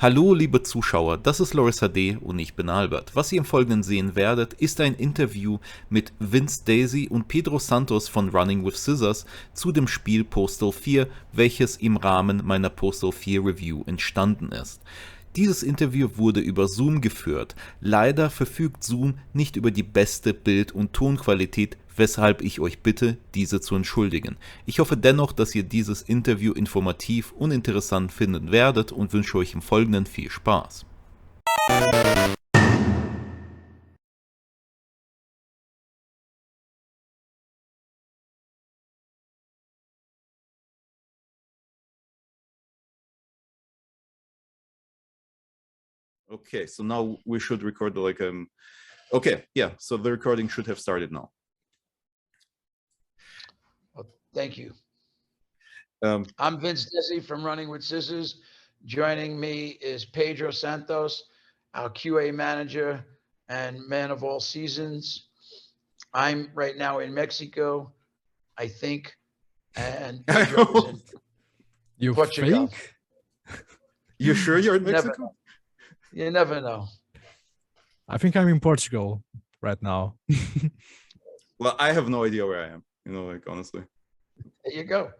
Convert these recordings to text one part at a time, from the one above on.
Hallo liebe Zuschauer, das ist LowRez HD und ich bin Albert. Was ihr im Folgenden sehen werdet, ist ein Interview mit Vince Desi und Pedro Santos von Running with Scissors zu dem Spiel Postal 4, welches im Rahmen meiner Postal 4 Review entstanden ist. Dieses Interview wurde über Zoom geführt. Leider verfügt Zoom nicht über die beste Bild- und Tonqualität, weshalb ich euch bitte, diese zu entschuldigen. Ich hoffe dennoch, dass ihr dieses Interview informativ und interessant finden werdet und wünsche euch im Folgenden viel Spaß. Okay, so now we should record okay, yeah, so the recording should have started now. Well, thank you. I'm Vince Desi from Running with Scissors. Joining me is Pedro Santos, our QA manager and man of all seasons. I'm right now in Mexico, I think, and Pedro's in You Portugal. think? You sure you're in Mexico? You never know. I think I'm in Portugal right now. Well, I have no idea where I am, honestly. There you go.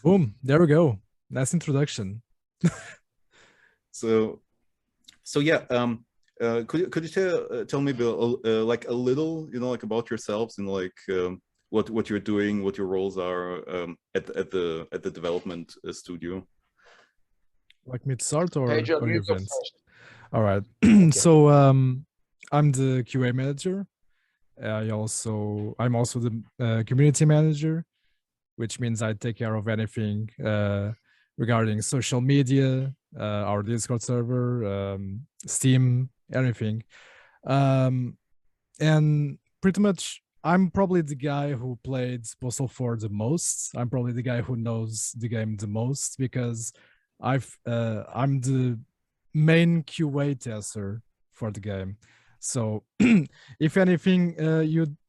Boom, there we go. Nice introduction. So yeah, could you tell me like a little, about yourselves and what you're doing, what your roles are at the development studio? Like me to start or Pedro, you you, go Vince? first. All right. Okay. So I'm the QA manager. I'm also the community manager, which means I take care of anything regarding social media, our Discord server, Steam, everything. And pretty much I'm probably the guy who played Postal 4 the most. I'm probably the guy who knows the game the most because I'm the main QA tester for the game. So if anything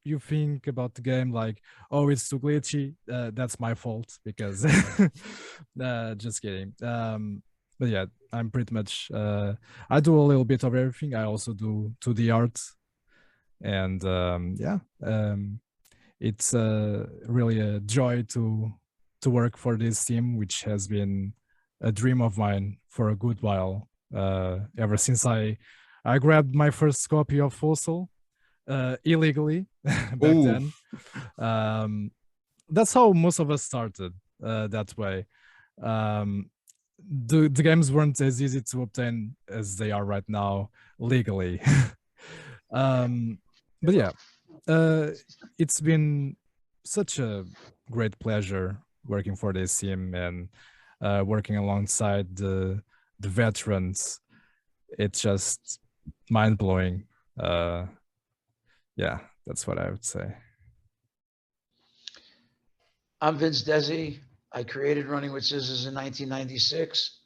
you think about the game like, oh, it's too glitchy, that's my fault because just kidding. But yeah, I'm pretty much I do a little bit of everything. I also do 2D art, and it's really a joy to work for this team, which has been a dream of mine for a good while, ever since I grabbed my first copy of Postal illegally back then. That's how most of us started, that way. The games weren't as easy to obtain as they are right now legally. But yeah, it's been such a great pleasure working for this team and working alongside the veterans. It's just mind-blowing. Yeah, that's what I would say. I'm Vince Desi. I created Running with Scissors in 1996.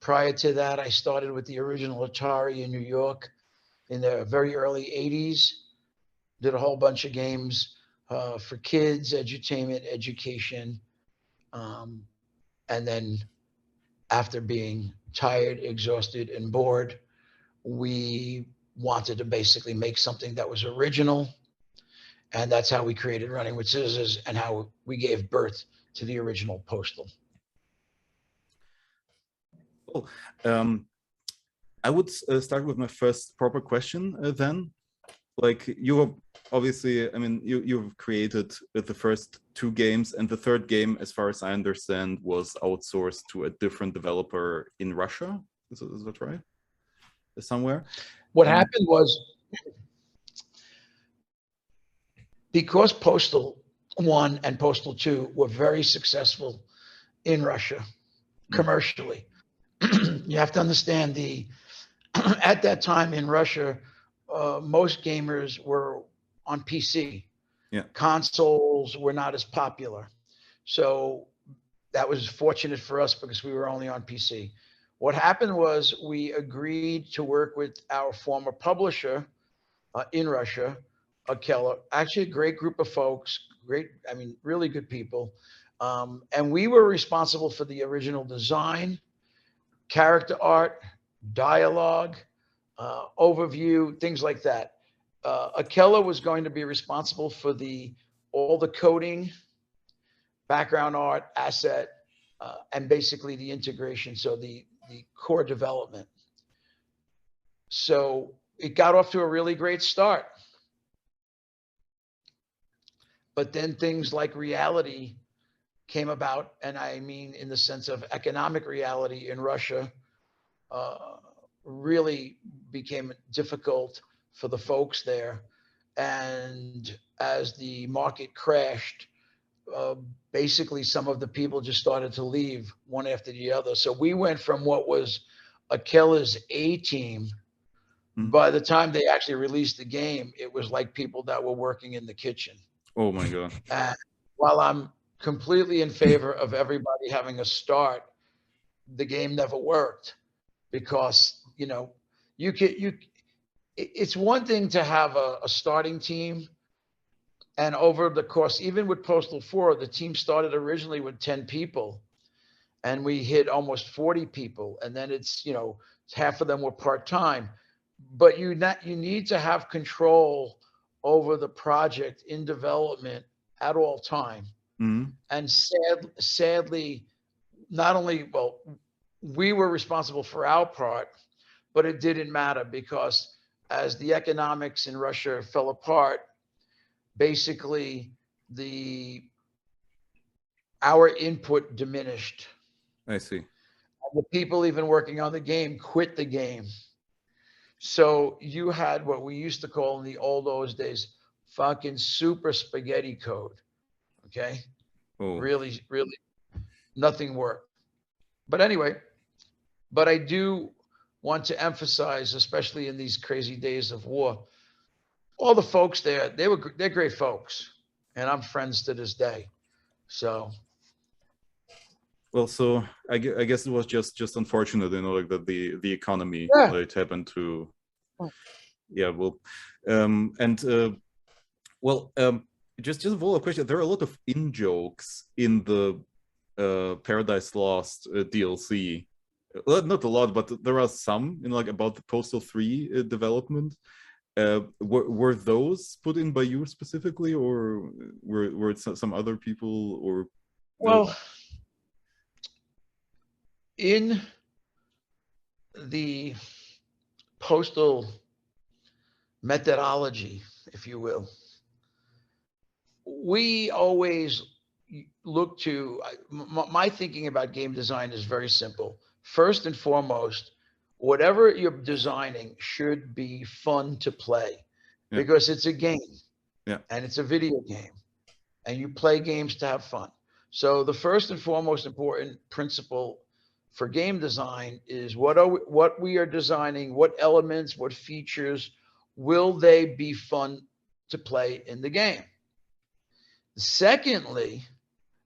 Prior to that, I started with the original Atari in New York in the very early 80s. Did a whole bunch of games for kids, edutainment, education. And then after being tired, exhausted, and bored, we wanted to basically make something that was original. And that's how we created Running with Scissors and how we gave birth to the original Postal. Cool. I would start with my first proper question then. Like, you have obviously, I mean, you've created the first two games, and the third game, as far as I understand, was outsourced to a different developer in Russia. Is that right? Somewhere? What happened was, because Postal 1 and Postal 2 were very successful in Russia commercially, you have to understand at that time in Russia, most gamers were on PC. Yeah. Consoles were not as popular. So that was fortunate for us because we were only on PC. What happened was we agreed to work with our former publisher in Russia, Keller, actually a great group of folks, really good people. And we were responsible for the original design character art, dialogue, overview, things like that. Akela was going to be responsible for all the coding, background art, asset, and basically the integration, so the core development. So it got off to a really great start. But then things like reality came about, and I mean in the sense of economic reality in Russia, really became difficult for the folks there. And as the market crashed, basically some of the people just started to leave one after the other. So we went from what was Akela's A team. By the time they actually released the game, it was like people that were working in the kitchen. Oh my God. And while I'm completely in favor of everybody having a start, the game never worked because, you know, it's one thing to have a starting team. And over the course, even with Postal 4, the team started originally with 10 people and we hit almost 40 people. And then it's, you know, half of them were part-time. But you need to have control over the project in development at all time. And sadly, not only, well, we were responsible for our part, but it didn't matter because as the economics in Russia fell apart, basically our input diminished. I see. And the people even working on the game quit the game. So you had what we used to call in the those days, fucking super spaghetti code. Okay. Oh. Really, really nothing worked. But anyway, but I do want to emphasize, especially in these crazy days of war, all the folks there, they're great folks. And I'm friends to this day. So. Well, so I guess it was just unfortunate, you know, like that the economy like happened to, yeah. Well, just a follow-up question. There are a lot of in-jokes in the Paradise Lost DLC. Well, not a lot, but there are some, you know, like about the Postal 3 development. Were those put in by you specifically, or were it some other people, or? Well, in the Postal methodology, if you will, we always look to, my thinking about game design is very simple. First and foremost, whatever you're designing should be fun to play because it's a game and it's a video game and you play games to have fun. So the first and foremost important principle for game design is what we are designing, what elements, what features, will they be fun to play in the game? Secondly,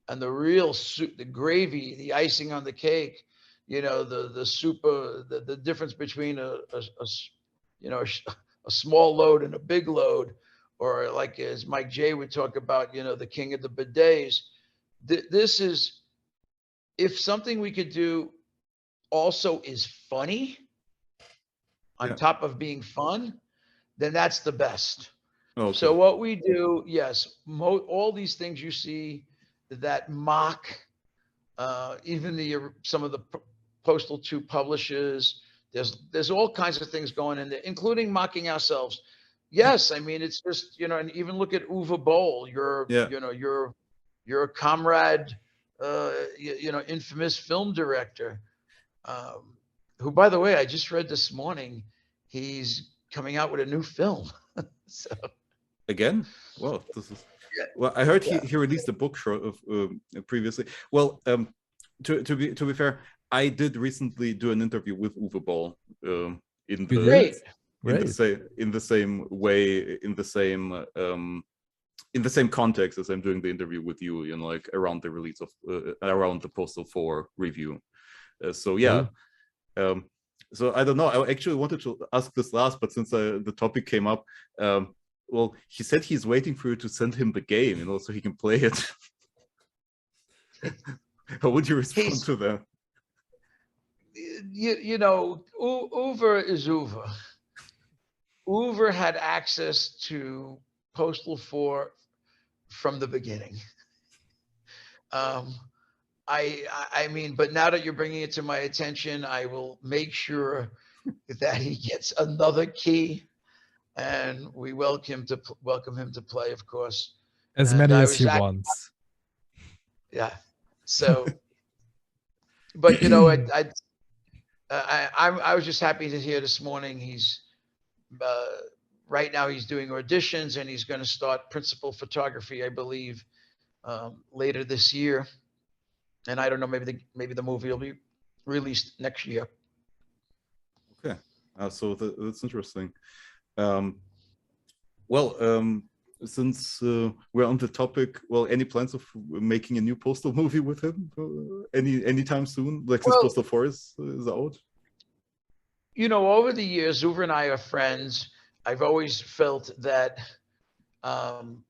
and the gravy, the icing on the cake, you know, the difference between a small load and a big load, or like as Mike J would talk about, you know, the king of the bidets. This is, if something we could do also is funny on top of being fun, then that's the best. Okay. So what we do, yes, all these things you see that mock even some of the Postal 2 publishers, there's all kinds of things going in there, including mocking ourselves. Yes, I mean, it's just, you know, and even look at Uwe Boll, you're a comrade, you know, infamous film director, who, by the way, I just read this morning, he's coming out with a new film. So again, well, this is well. I heard he released a book previously. Well, to be fair, I did recently do an interview with Uwe Boll in the same way, in the same context as I'm doing the interview with you, you know, like around the release of around the Postal 4 review. So yeah. So I don't know. I actually wanted to ask this last, but since the topic came up, well, he said he's waiting for you to send him the game, you know, so he can play it. How would you respond to that? you know, Uber is Uber. Uber had access to Postal 4 from the beginning. Um, I mean, but now that you're bringing it to my attention, I will make sure that he gets another key, and we welcome him to play, of course. As And many I as he was wants. yeah. So, but you know, I was just happy to hear this morning he's uh, right now he's doing auditions and he's going to start principal photography, I believe, later this year. And I don't know, maybe the movie will be released next year. Okay, so that's interesting. Well, since we're on the topic, well, any plans of making a new Postal movie with him anytime soon? Like since Postal 4 is out? You know, over the years, Uber and I are friends. I've always felt that I'm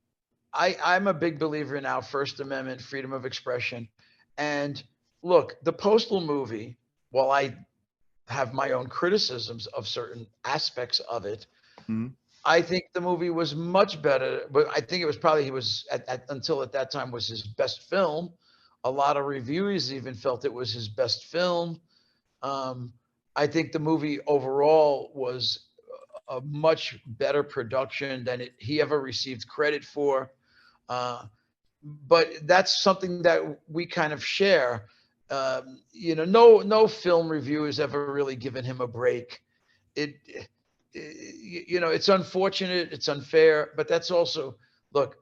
a big believer in our First Amendment, freedom of expression. And look, the Postal movie, while I have my own criticisms of certain aspects of it, I think the movie was much better. But I think it was probably, he was until at that time was his best film. A lot of reviewers even felt it was his best film. I think the movie overall was a much better production than he ever received credit for. But that's something that we kind of share. You know, no film review has ever really given him a break. You know, it's unfortunate, it's unfair, but that's also, look,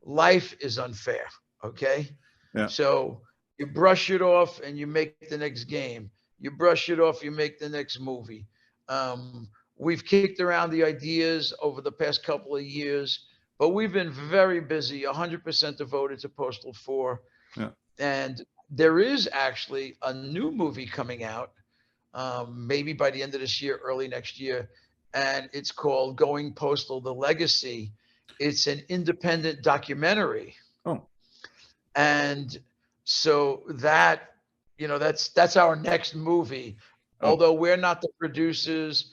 life is unfair. Okay. Yeah. So you brush it off and you make the next game. You brush it off, you make the next movie. We've kicked around the ideas over the past couple of years, but we've been very busy, 100% devoted to Postal 4. Yeah. And there is actually a new movie coming out, maybe by the end of this year, early next year. And it's called Going Postal, The Legacy. It's an independent documentary. Oh. And so that, you know, that's our next movie. Oh. Although we're not the producers,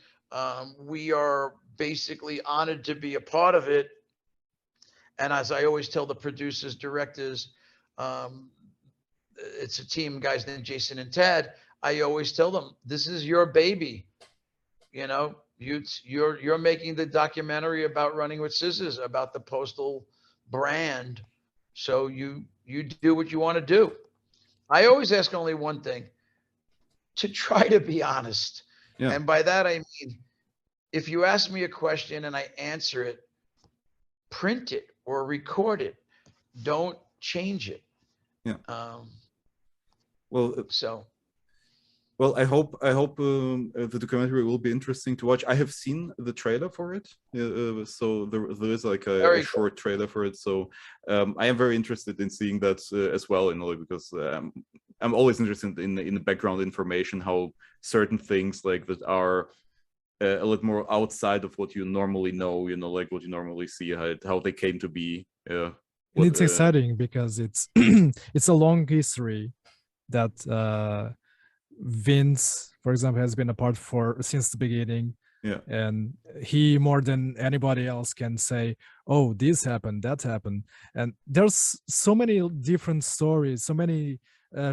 we are basically honored to be a part of it. And as I always tell the producers, directors, it's a team, guys named Jason and Ted. I always tell them, this is your baby. You know, you're making the documentary about Running with Scissors, about the Postal brand. So you do what you want to do. I always ask only one thing, to try to be honest. Yeah. And by that, I mean, if you ask me a question and I answer it, print it or record it. Don't change it. Yeah. Well, I hope the documentary will be interesting to watch. I have seen the trailer for it, so there is like a short trailer for it. So I am very interested in seeing that as well, you know, because I'm always interested in the background information, how certain things like that are a little more outside of what you normally know, you know, like what you normally see, how they came to be. And it's exciting because it's it's a long history that Vince, for example, has been a part for since the beginning. Yeah. And he, more than anybody else, can say, oh, this happened, that happened. And there's so many different stories, so many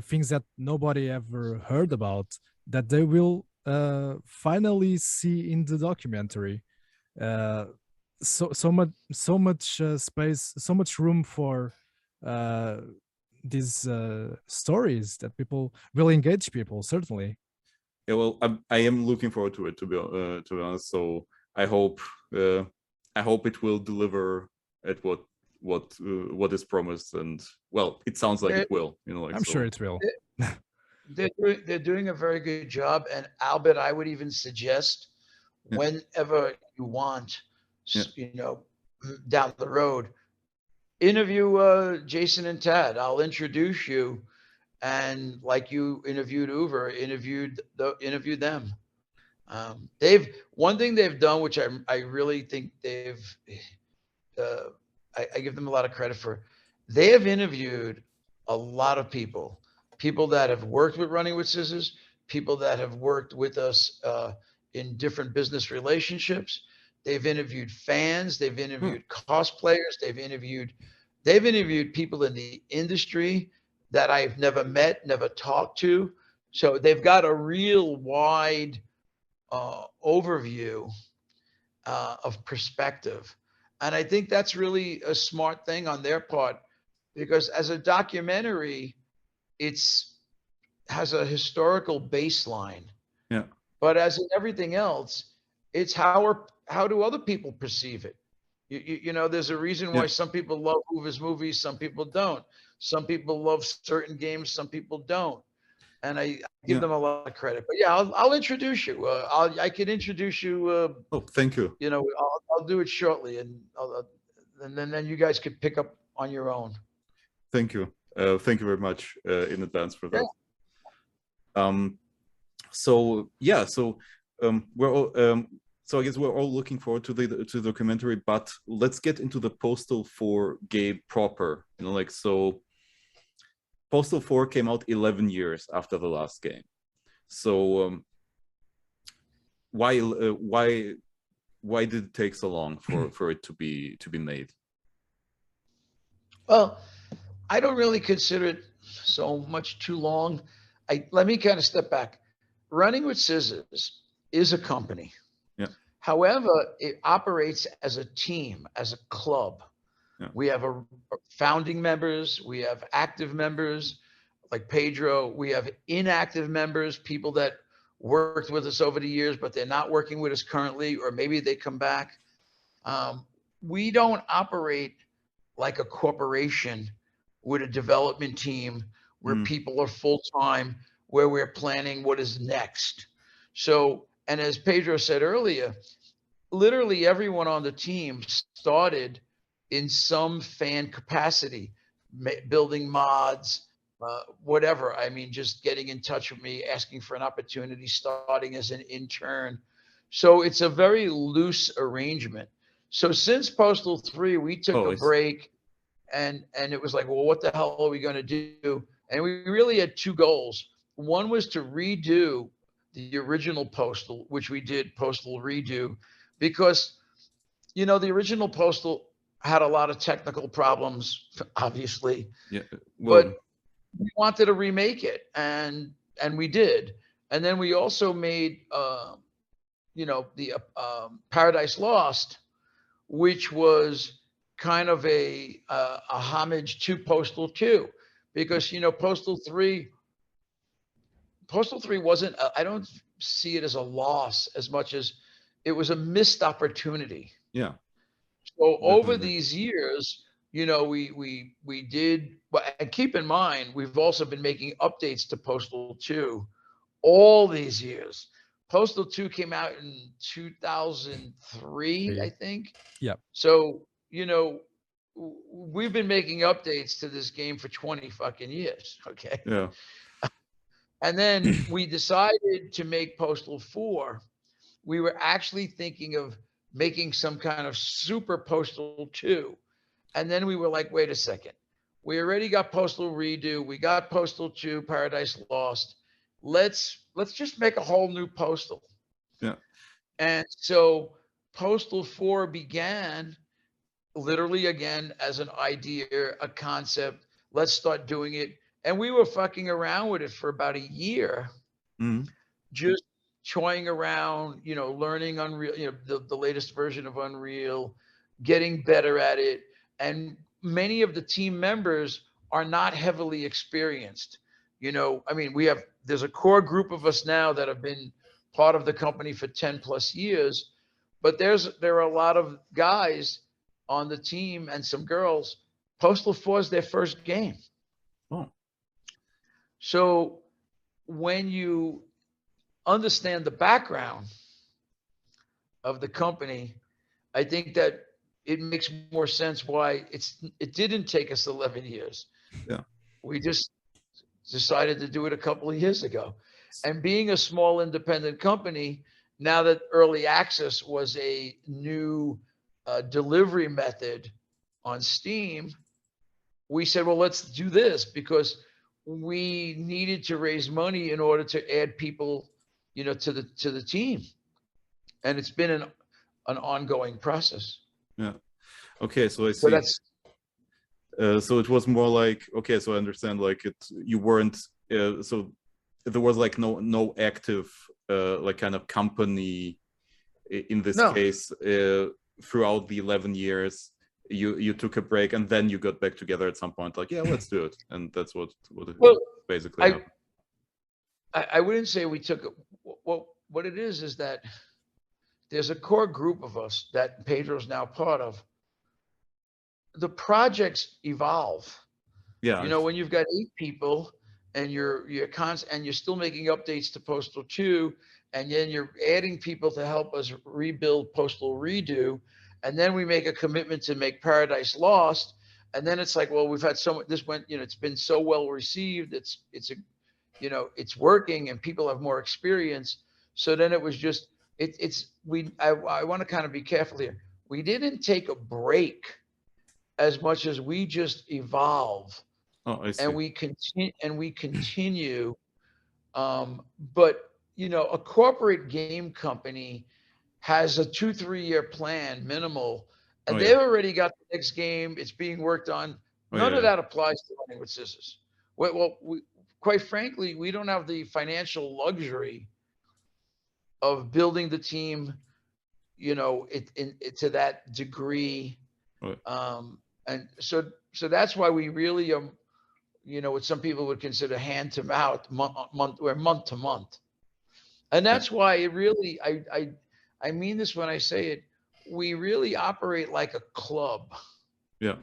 things that nobody ever heard about that they will finally see in the documentary. So much space, so much room for these stories that people will engage people, certainly. Yeah, well, I am looking forward to it, to be honest. So I hope it will deliver at what is promised, and well, it sounds like it will. You know, like, I'm sure it will. They're doing a very good job, and Albert, I would even suggest, whenever you want, you know, down the road, interview Jason and Ted. I'll introduce you, and like you interviewed Uber, interviewed them. One thing they've done, which I really think I give them a lot of credit for. They have interviewed a lot of people that have worked with Running with Scissors, people that have worked with us in different business relationships. They've interviewed fans, they've interviewed cosplayers, they've interviewed people in the industry that I've never met, never talked to. So they've got a real wide overview of perspective. And I think that's really a smart thing on their part, because as a documentary, it's has a historical baseline. Yeah. But as in everything else, it's how do other people perceive it? You know, there's a reason why some people love Hoover's movies, some people don't. Some people love certain games, some people don't. And I give them a lot of credit. But yeah, I'll introduce you. I can introduce you. Oh, thank you. You know, I'll do it shortly, and then you guys could pick up on your own. Thank you. Thank you very much in advance for that. Yeah. So yeah, so we're all, so I guess we're all looking forward to the documentary, but let's get into the Postal 4 game proper. You know, like, so Postal 4 came out 11 years after the last game. So why did it take so long for it to be made? Well, I don't really consider it so much too long. Let me kind of step back. Running with Scissors is a company. Yeah. However, it operates as a team, as a club. Yeah. We have founding members, we have active members like Pedro, we have inactive members, people that worked with us over the years, but they're not working with us currently, or maybe they come back. We don't operate like a corporation with a development team where people are full-time, where we're planning what is next. So, and as Pedro said earlier, literally everyone on the team started in some fan capacity, building mods, whatever. I mean, just getting in touch with me, asking for an opportunity, starting as an intern. So it's a very loose arrangement. So since Postal 3, we took a break, and it was like, well, what the hell are we going to do? And we really had two goals. One was to redo the original Postal, which we did, Postal Redo, because, you know, the original Postal had a lot of technical problems, obviously. Yeah. Well, but we wanted to remake it, and we did. And then we also made, you know, the Paradise Lost, which was kind of a homage to Postal 2, because, you know, Postal 3 wasn't, I don't see it as a loss as much as it was a missed opportunity. Yeah. So over these years, you know, we did, and keep in mind, we've also been making updates to Postal 2 all these years. Postal 2 came out in 2003, I think. Yeah. So, you know, we've been making updates to this game for 20 fucking years. Okay. Yeah. And then we decided to make Postal 4. We were actually thinking of making some kind of super Postal 2. And then we were like, wait a second. We already got Postal Redo. We got Postal 2, Paradise Lost. Let's just make a whole new Postal. Yeah. And so Postal 4 began literally, again, as an idea, a concept. Let's start doing it. And we were fucking around with it for about a year, just toying around, you know, learning Unreal, you know, the latest version of Unreal, getting better at it. And many of the team members are not heavily experienced. You know, I mean, there's a core group of us now that have been part of the company for 10 plus years, but there are a lot of guys on the team and some girls. Postal 4 is their first game. Oh. So when you understand the background of the company, I think that it makes more sense why it didn't take us 11 years. Yeah. We just decided to do it a couple of years ago. And being a small independent company, now that early access was a new delivery method on Steam, we said, well, let's do this, because we needed to raise money in order to add people, to the team, and it's been an ongoing process. Yeah. Okay, so I So see. that's So it was more like, okay, so I understand, like you weren't, so there was like no active like kind of company in this case throughout the 11 years. You took a break and then you got back together at some point, like, yeah, let's do it, and that's what basically happened. I wouldn't say we took it. What it is that there's a core group of us that Pedro's now part of. The projects evolve. Yeah. When you've got 8 people and you're still making updates to Postal 2, and then you're adding people to help us rebuild Postal Redo, and then we make a commitment to make Paradise Lost, and then it's like, well, we've had it's been so well received, it's working, and people have more experience. So then it was just I want to kind of be careful here. We didn't take a break as much as we just evolve. Oh, I see. And we continue. But a corporate game company has a 2-3 year plan minimal, and they've already got the next game. It's being worked on. None of that applies to Running with Scissors. Well, quite frankly, we don't have the financial luxury of building the team, to that degree. And so that's why we really what some people would consider hand to mouth, month to month. And that's why it really, I mean this when I say it, we really operate like a club. Yeah.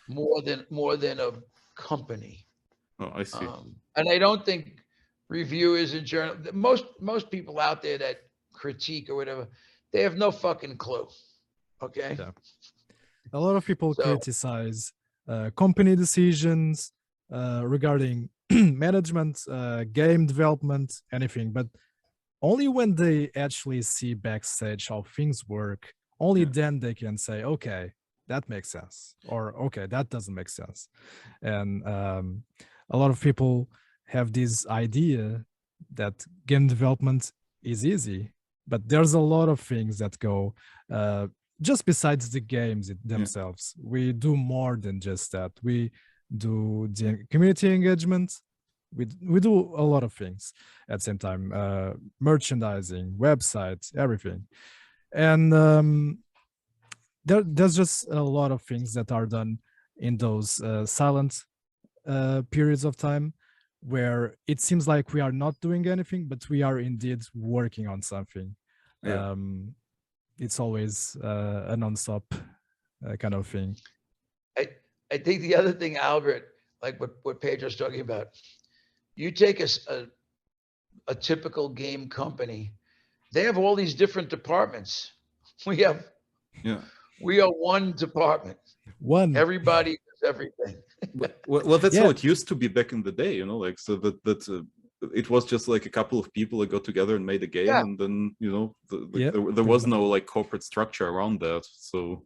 More than a company. Oh, I see. And I don't think reviewers and most people out there that critique or whatever, they have no fucking clue. Okay. Yeah. A lot of people criticize company decisions regarding management, game development, anything, but only when they actually see backstage how things work, only then they can say, okay, that makes sense, or okay, that doesn't make sense. And a lot of people have this idea that game development is easy, but there's a lot of things that go just besides the games themselves. We do more than just that. We do the community engagement. We do a lot of things at the same time, merchandising, websites, everything. And there's just a lot of things that are done in those silent periods of time where it seems like we are not doing anything, but we are indeed working on something. Yeah. It's always a non-stop kind of thing. I think the other thing, Albert, like what Pedro's talking about, you take a typical game company, they have all these different departments. We are one department. Everybody does everything. Well, that's how it used to be back in the day, like, so that it was just like a couple of people that got together and made a game, and then there was no like corporate structure around that. So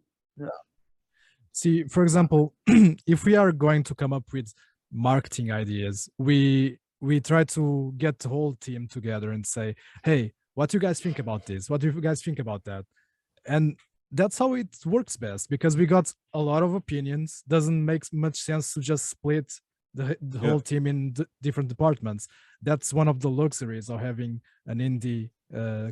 see, for example, if we are going to come up with marketing ideas, we try to get the whole team together and say, hey, what do you guys think about this? What do you guys think about that? And that's how it works best, because we got a lot of opinions. Doesn't make much sense to just split the whole team in different departments. That's one of the luxuries of having an indie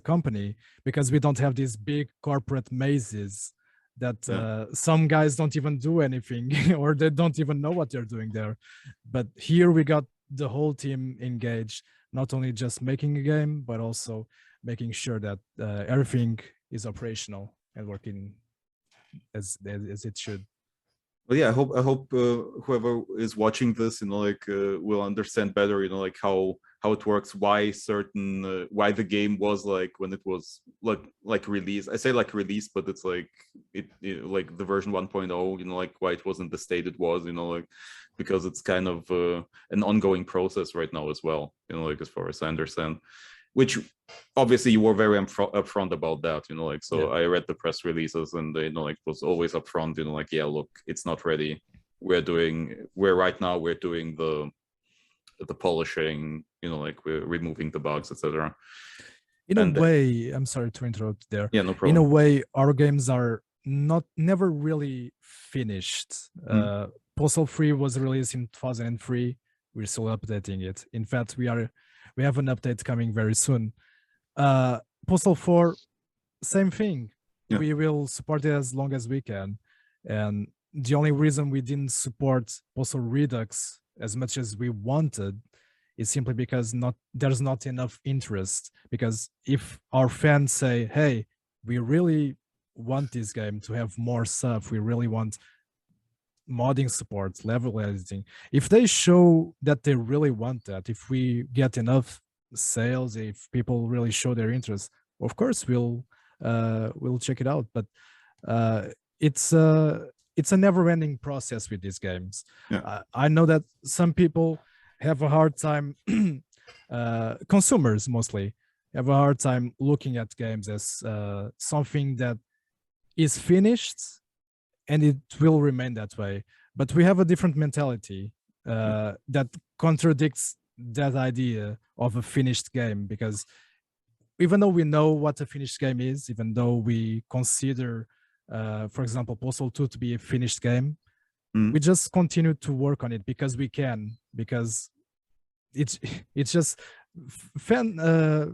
company, because we don't have these big corporate mazes that some guys don't even do anything or they don't even know what they're doing there. But here we got the whole team engaged, not only just making a game, but also making sure that everything is operational and working as it should. Well, yeah, I hope whoever is watching this, will understand better, like how it works, why certain why the game was like when it was like released. I say like released, but it's like like the version 1.0, like why it wasn't the state it was, because it's kind of an ongoing process right now as well, as far as I understand. Which obviously you were very upfront about that, so I read the press releases and it was always upfront, yeah, look, it's not ready. We're doing the the polishing, like we're removing the bugs, etc. In a way, I'm sorry to interrupt there. Yeah, no problem. In a way, our games are never really finished. Postal 3 was released in 2003. We're still updating it. In fact, we have an update coming very soon. Postal 4, same thing. Yeah. We will support it as long as we can. And the only reason we didn't support Postal Redux as much as we wanted is simply because there's not enough interest. Because if our fans say, hey, we really want this game to have more stuff, we really want modding support, level editing, if they show that they really want that, if we get enough sales, if people really show their interest, of course we'll check it out. But it's a never-ending process with these games. Yeah. I know that some people have a hard time, consumers mostly have a hard time looking at games as something that is finished and it will remain that way. But we have a different mentality that contradicts that idea of a finished game, because even though we know what a finished game is, even though we consider, for example, Postal 2 to be a finished game, we just continue to work on it because we can, because it's just the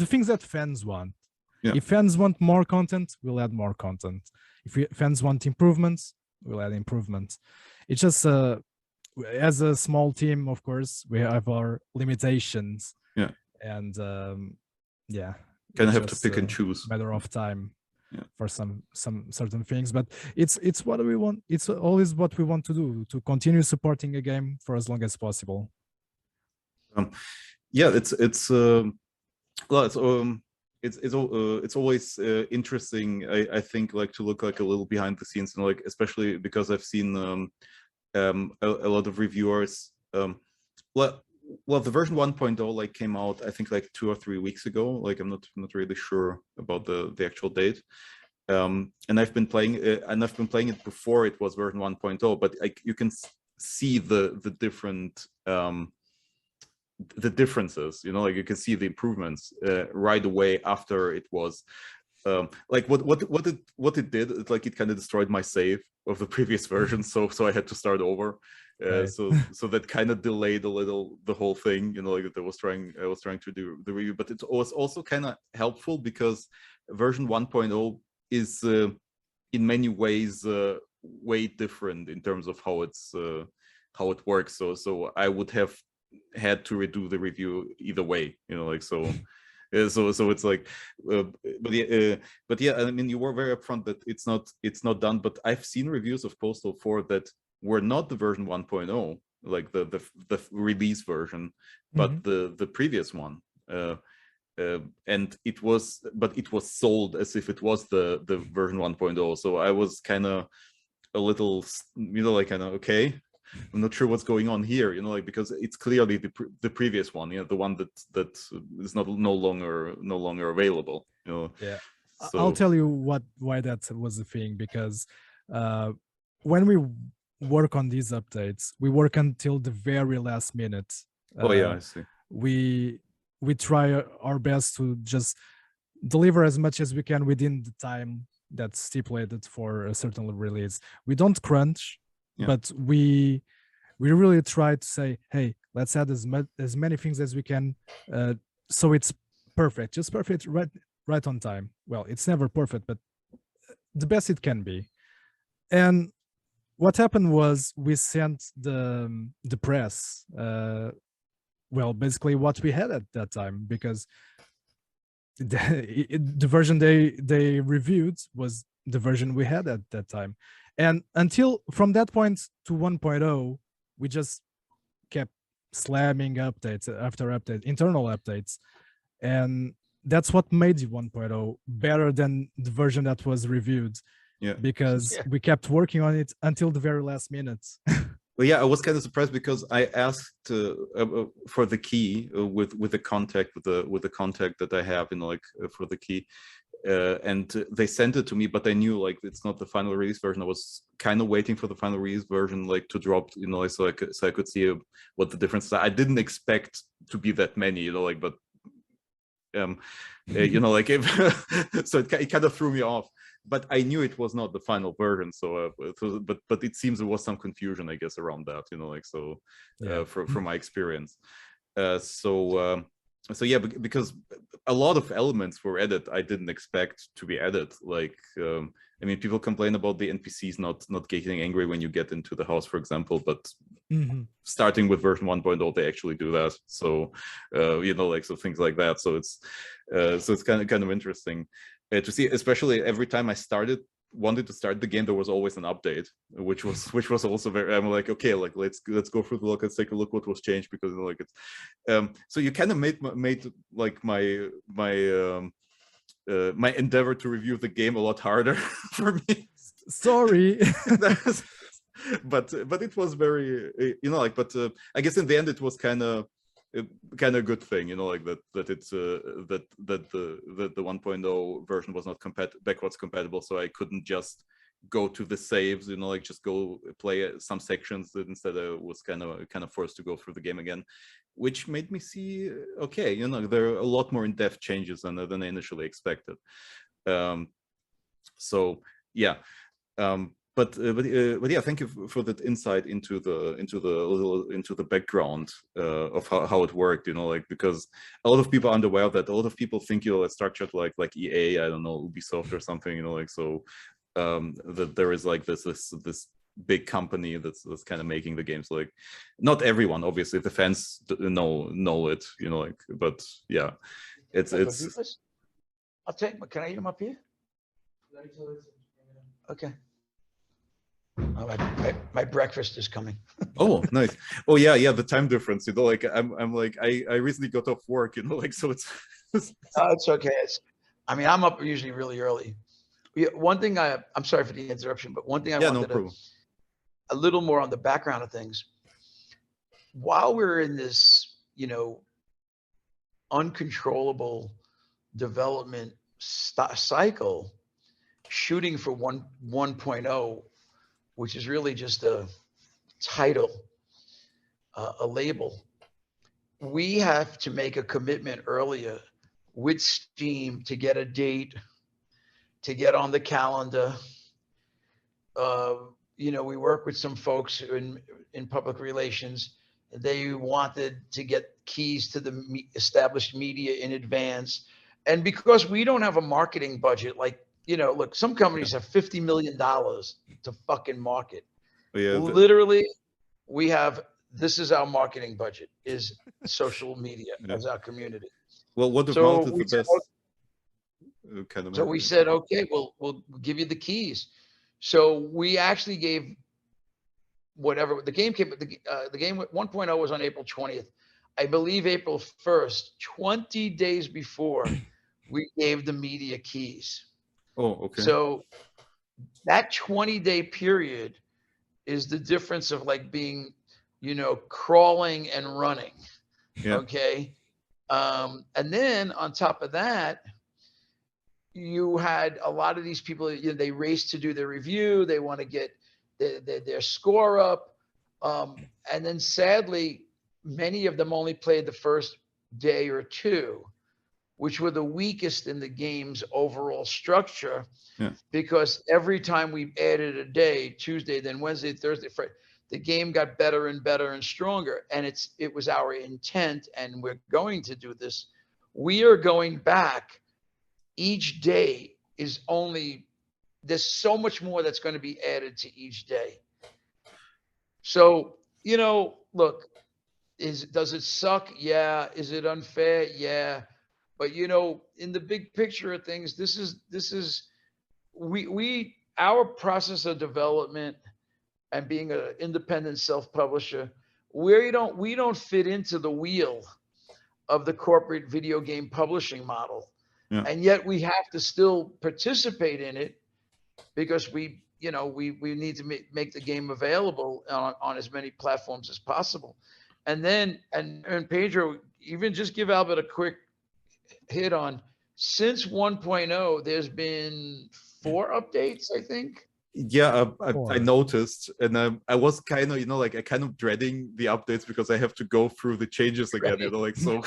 things that fans want. Yeah. If fans want more content, we'll add more content. If fans want improvements, we'll add improvements. It's just as a small team, of course, we have our limitations. Yeah. And yeah, kind of have to pick and choose. Matter of time. Yeah. For some certain things, but it's what we want. It's always what we want to do, to continue supporting a game for as long as possible. Yeah, it's always interesting. I think, like, to look like a little behind the scenes, and like especially because I've seen a lot of reviewers. Well, the version 1.0 like came out, I think, like 2 or 3 weeks ago. Like, I'm not really sure about the actual date. And I've been playing it before it was version 1.0. But you can see the different the differences. Like you can see the improvements right away after it was. Like what it did, it kind of destroyed my save of the previous version, so I had to start over. Right. So that kind of delayed a little the whole thing, like I was trying to do the review. But it was also kind of helpful because version 1.0 is in many ways way different in terms of how it works. So I would have had to redo the review either way, like so. So it's like, but yeah, I mean, you were very upfront that it's not done. But I've seen reviews of Postal 4 that were not the version 1.0, like the release version, but the previous one, and it was sold as if it was the version 1.0. So I was kind of a little, like kind of okay. I'm not sure what's going on here, like, because it's clearly the previous one, the one that is no longer available. Yeah, so I'll tell you why that was the thing, because when we work on these updates, we work until the very last minute. Oh yeah, I see. We try our best to just deliver as much as we can within the time that's stipulated for a certain release. We don't crunch. Yeah. But we really try to say, hey, let's add as many things as we can, so it's perfect, just perfect, right on time. Well, it's never perfect, but the best it can be. And what happened was we sent the press, well, basically what we had at that time, because the version they reviewed was the version we had at that time. And until from that point to 1.0, we just kept slamming updates after update, internal updates. And that's what made 1.0 better than the version that was reviewed. Yeah. Because we kept working on it until the very last minute. Well, yeah, I was kind of surprised because I asked for the key with the contact that I have, like for the key. and they sent it to me, but I knew like it's not the final release version. I was kind of waiting for the final release version like to drop, you know, so I could see what the difference is. I didn't expect to be that many, you know, like, but you know, like if so it kind of threw me off. But I knew it was not the final version, so but it seems there was some confusion, I guess, around that, you know, like, so from my experience. So yeah, because a lot of elements were added I didn't expect to be added. Like, I mean, people complain about the NPCs not getting angry when you get into the house, for example, but starting with version 1.0, they actually do that. So, you know, like, so things like that. So it's kind of interesting to see, especially every time I wanted to start the game, there was always an update, which was also very, I'm like, okay, like let's go through the log, let's take a look what was changed, because, you know, like, it's so you kind of made like my endeavor to review the game a lot harder for me. Sorry. but it was very, you know, like, but I guess in the end it was kind of a good thing, you know, like that it's that the 1.0 version was not backwards compatible, so I couldn't just go to the saves, you know, like just go play some sections. Instead I was kind of forced to go through the game again, which made me see, okay, you know, there are a lot more in-depth changes than I initially expected. So yeah, but yeah, thank you for that insight into the background of how it worked, you know, like, because a lot of people are unaware of that. A lot of people think, you know, it's structured like EA, I don't know, Ubisoft or something, you know, like, so that there is like this big company that's kind of making the games. Like, not everyone, obviously, the fans know it, you know, like, but yeah, it's I'll take. Can I eat them up here? Okay. Oh, my breakfast is coming. Oh, nice. Oh yeah, the time difference, you know, like, I'm like, I recently got off work, you know, like, so it's it's okay. I mean, I'm up usually really early. One thing I'm sorry for the interruption, but one thing I wanted a little more on the background of things. While we're in this, you know, uncontrollable development cycle, shooting for 1.0, which is really just a title, a label, we have to make a commitment earlier with Steam to get a date, to get on the calendar. You know, we work with some folks in public relations. They wanted to get keys to the established media in advance. And because we don't have a marketing budget, like, you know, look, some companies have $50 million to fucking market. Yeah, literally, we have, this is our marketing budget, is social media as our community. Well, what about the best kind of marketing? So we said, okay, we'll give you the keys. So we actually gave whatever the game came. The game 1.0 was on April 20th. I believe April 1st, 20 days before, we gave the media keys. Oh, okay. So that 20-day period is the difference of like being, you know, crawling and running. Yeah. Okay. And then on top of that, you had a lot of these people, you know, they race to do their review. They want to get their score up. And then sadly, many of them only played the first day or two, which were the weakest in the game's overall structure. Yeah. Because every time we added a day, Tuesday, then Wednesday, Thursday, Friday, the game got better and better and stronger. And it was our intent, and we're going to do this. We are going back. Each day is only, there's so much more that's going to be added to each day. So, you know, look, does it suck? Yeah. Is it unfair? Yeah. But, you know, in the big picture of things, this is our process of development and being an independent self-publisher, we don't fit into the wheel of the corporate video game publishing model. Yeah. And yet we have to still participate in it because we need to make the game available on as many platforms as possible. And then, and Pedro, even just give Albert a quick hit on since 1.0, there's been 4 updates, I think. Yeah, I Or- noticed, and I was kind of, you know, like I kind of dreading the updates because I have to go through the changes again, you know, like so.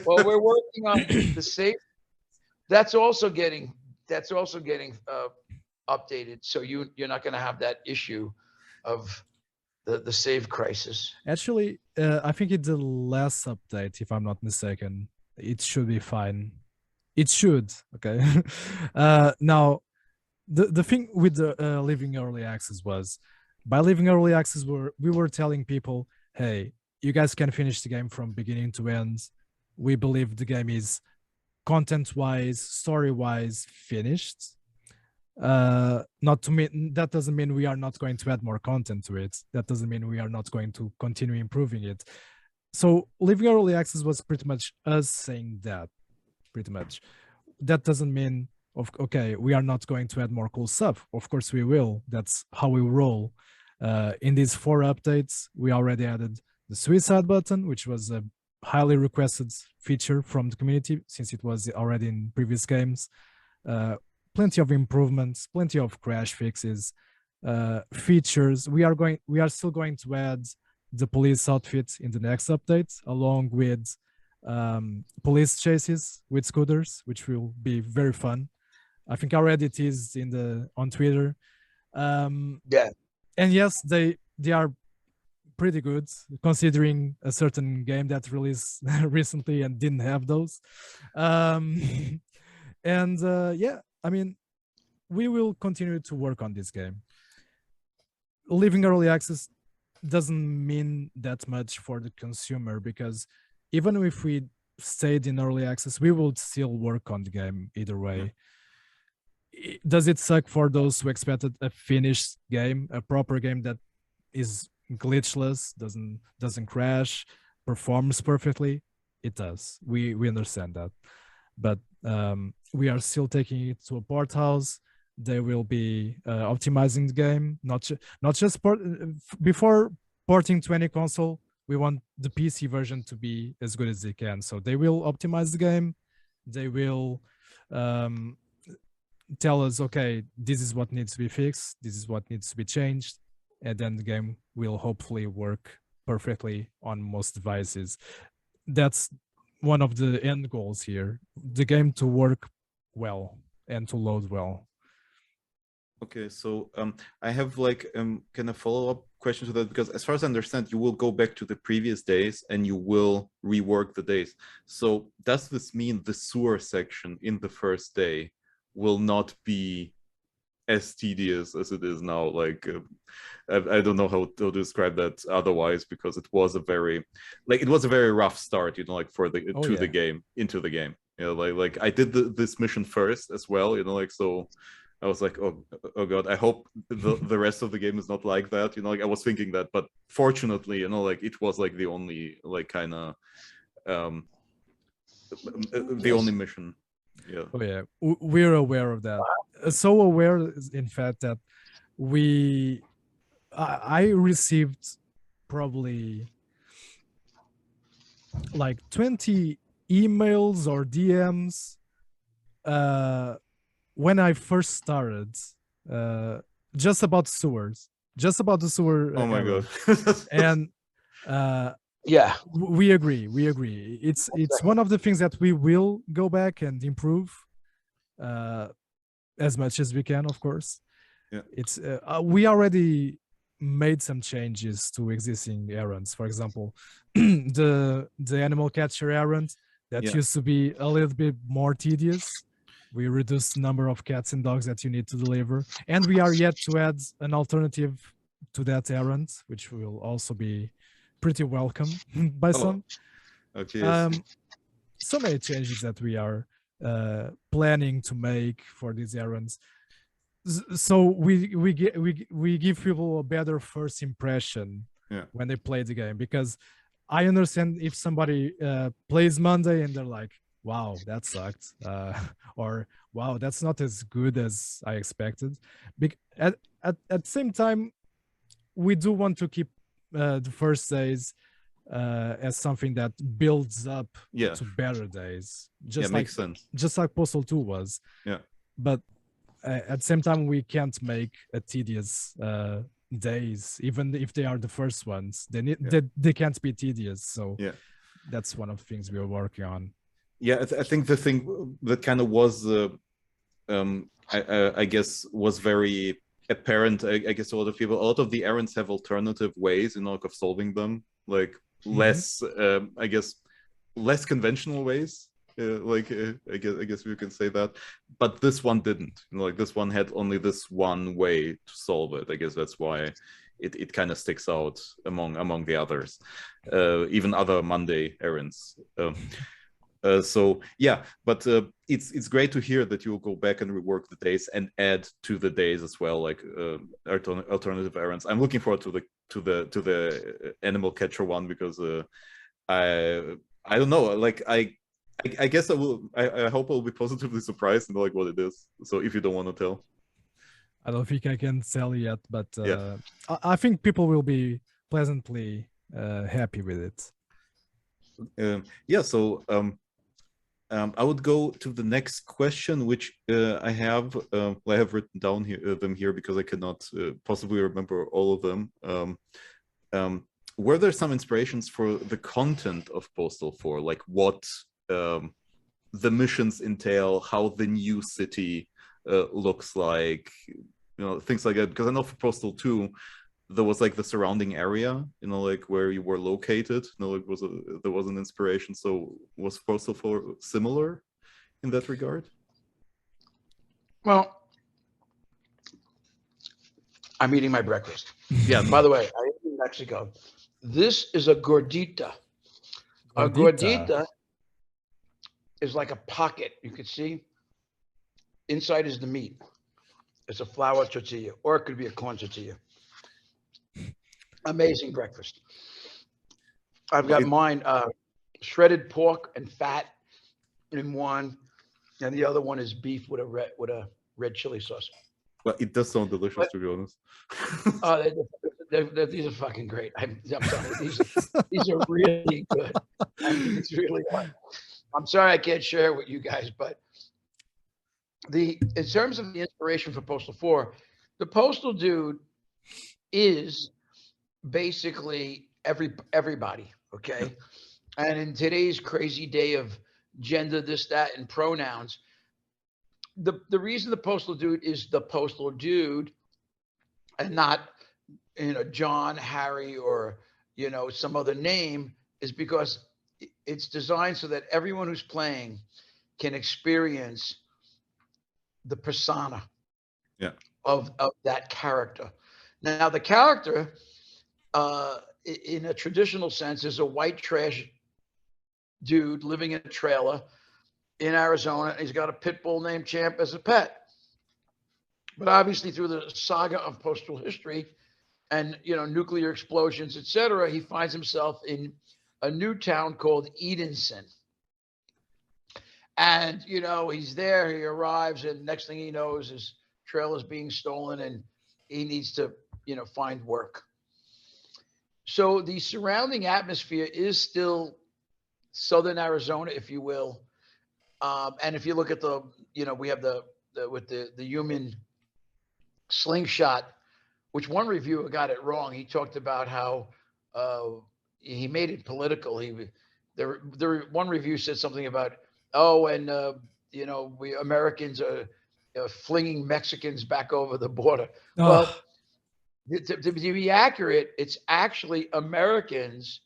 Well, we're working on the safe. That's also getting updated. So you're not going to have that issue of the save crisis. Actually, I think it's the last update, if I'm not mistaken. It should be fine. It should. Okay. Now, the thing with the leaving early access was, by leaving early access, we were telling people, hey, you guys can finish the game from beginning to end. We believe the game is content-wise, story-wise finished. Not to mean that doesn't mean we are not going to add more content to it. That doesn't mean we are not going to continue improving it. So leaving early access was pretty much us saying that. Pretty much. That doesn't mean okay, we are not going to add more cool stuff. Of course we will. That's how we roll. In these 4 updates, we already added the suicide button, which was a highly requested feature from the community since it was already in previous games. Plenty of improvements, plenty of crash fixes, features. We are still going to add the police outfit in the next update, along with police chases with scooters, which will be very fun. I think already it is on Twitter. Yeah. And yes, they are pretty good considering a certain game that released recently and didn't have those. And yeah, I mean, we will continue to work on this game. Leaving early access doesn't mean that much for the consumer, because even if we stayed in early access, we will still work on the game either way. Does it suck for those who expected a finished game, a proper game that is glitchless, doesn't crash, performs perfectly? It does. We understand that, but we are still taking it to a port house. They will be optimizing the game, not just before porting to any console. We want the PC version to be as good as they can. So they will optimize the game. They will tell us, okay, this is what needs to be fixed. This is what needs to be changed. And then the game will hopefully work perfectly on most devices. That's one of the end goals here. The game to work well and to load well. Okay, so I have like kind of follow-up question to that, because as far as I understand, you will go back to the previous days and you will rework the days. So does this mean the sewer section in the first day will not be as tedious as it is now? Like I don't know how to describe that otherwise, because it was a very rough start, you know, like for the the game, into the game. You know, like I did this mission first as well, you know, like, so I was like, oh god, I hope the rest of the game is not like that, you know, like I was thinking that, but fortunately, you know, like it was like the only like kind of the only mission. Yeah. Oh yeah, we're aware of that. So aware, in fact, that I received probably like 20 emails or DMs when I first started, just about sewers, just about the sewer. Oh my god. And yeah, we agree. It's one of the things that we will go back and improve as much as we can, of course. Yeah. It's we already made some changes to existing errands. For example, the animal catcher errand that used to be a little bit more tedious. We reduced the number of cats and dogs that you need to deliver, and we are yet to add an alternative to that errand, which will also be pretty welcome by some. Okay. So many changes that we are planning to make for these errands. So we give people a better first impression when they play the game, because I understand if somebody plays Monday and they're like, wow, that sucked, or wow, that's not as good as I expected. At the same time, we do want to keep the first days as something that builds up Yeah. to better days. Yeah, makes sense. Just like Postal 2 was. Yeah. But at the same time, we can't make a tedious days, even if they are the first ones. They can't be tedious. So yeah, that's one of the things we are working on. Yeah, I think the thing that kind of was, I guess, was very apparent. I guess a lot of the errands have alternative ways, of solving them, like less, I guess, less conventional ways. I guess we can say that, but this one didn't. Like this one had only this one way to solve it. I guess that's why it kind of sticks out among the others, even other Monday errands. So yeah, but it's great to hear that you'll go back and rework the days and add to the days as well, like alternative errands. I'm looking forward to the animal catcher one, because I don't know, like I guess I hope I'll be positively surprised and like what it is. So if you don't want to tell, I don't think I can tell yet, but yeah. I think people will be pleasantly happy with it. Yeah. So I would go to the next question, which I have written down them here because I cannot possibly remember all of them. Were there some inspirations for the content of Postal 4, like what the missions entail, how the new city looks like, things like that? Because I know for Postal 2, there was like the surrounding area, like where you were located. Like there was an inspiration. So was Postal 4 similar in that regard? Well, I'm eating my breakfast. Yeah. By the way, I am in Mexico. This is a gordita. A gordita is like a pocket. You can see inside is the meat. It's a flour tortilla, or it could be a corn tortilla. Amazing breakfast. I've got mine shredded pork and fat in one, and the other one is beef with a red chili sauce. Well, it does sound delicious, to be honest. These are fucking great. I'm sorry. These are really good. I mean, it's really hard. I'm sorry I can't share it with you guys, but in terms of the inspiration for Postal 4, the Postal dude is basically everybody, okay? And in today's crazy day of gender, this, that, and pronouns, the reason the Postal dude is the Postal dude and not John, Harry, or some other name is because it's designed so that everyone who's playing can experience the persona of that character. Now the character in a traditional sense is a white trash dude living in a trailer in Arizona, and he's got a pit bull named Champ as a pet. But obviously through the saga of postal history and nuclear explosions, etc., he finds himself in a new town called Edenson. And he's there, he arrives, and next thing he knows his trailer's being stolen and he needs to find work. So the surrounding atmosphere is still Southern Arizona, if you will. And if you look at we have with the human slingshot, which one reviewer got it wrong. He talked about how he made it political. One review said something about, we Americans are flinging Mexicans back over the border. Oh. Well, to be accurate, it's actually Americans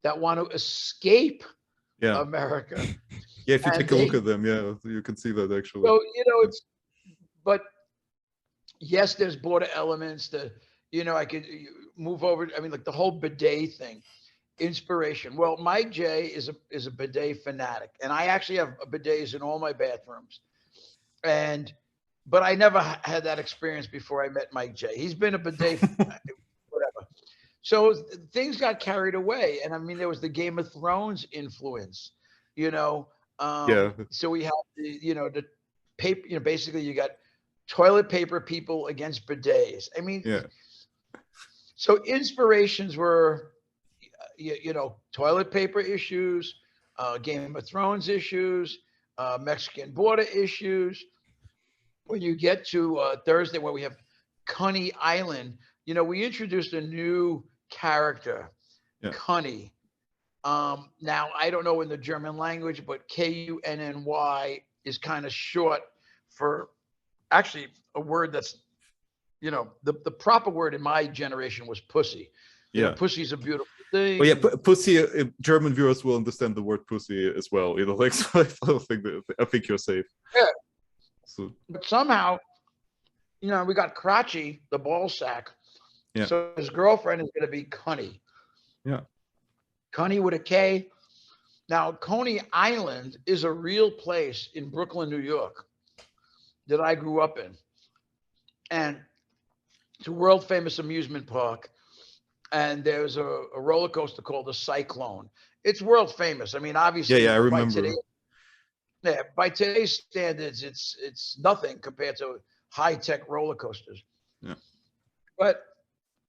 that want to escape America. Yeah, if you take a look at them, you can see that actually. So but yes, there's border elements. I could move over. I mean, like the whole bidet thing, inspiration. Well, Mike J is a bidet fanatic, and I actually have bidets in all my bathrooms, but I never had that experience before I met Mike J. He's been a bidet, whatever. So things got carried away, and I mean, there was the Game of Thrones influence, So we have the paper. Basically, you got toilet paper people against bidets. I mean, so inspirations were you know, toilet paper issues, Game of Thrones issues, Mexican border issues. When you get to Thursday, where we have Coney Island, you know, we introduced a new character, Yeah. Coney. Now, I don't know in the German language, but Kunny is kind of short for actually a word that's, you know, the proper word in my generation was pussy. You know, pussy's a beautiful thing. Oh yeah, pussy. German viewers will understand the word pussy as well. You know, like so I think you're safe. Yeah. So, but somehow, you know, we got Crotchy, the ball sack. Yeah. So his girlfriend is going to be Coney. Yeah. Coney with a K. Now, Coney Island is a real place in Brooklyn, New York, that I grew up in. And it's a world famous amusement park. And there's a roller coaster called the Cyclone. It's world famous. I mean, obviously, yeah, I remember. By today's standards, it's nothing compared to high tech roller coasters. Yeah. But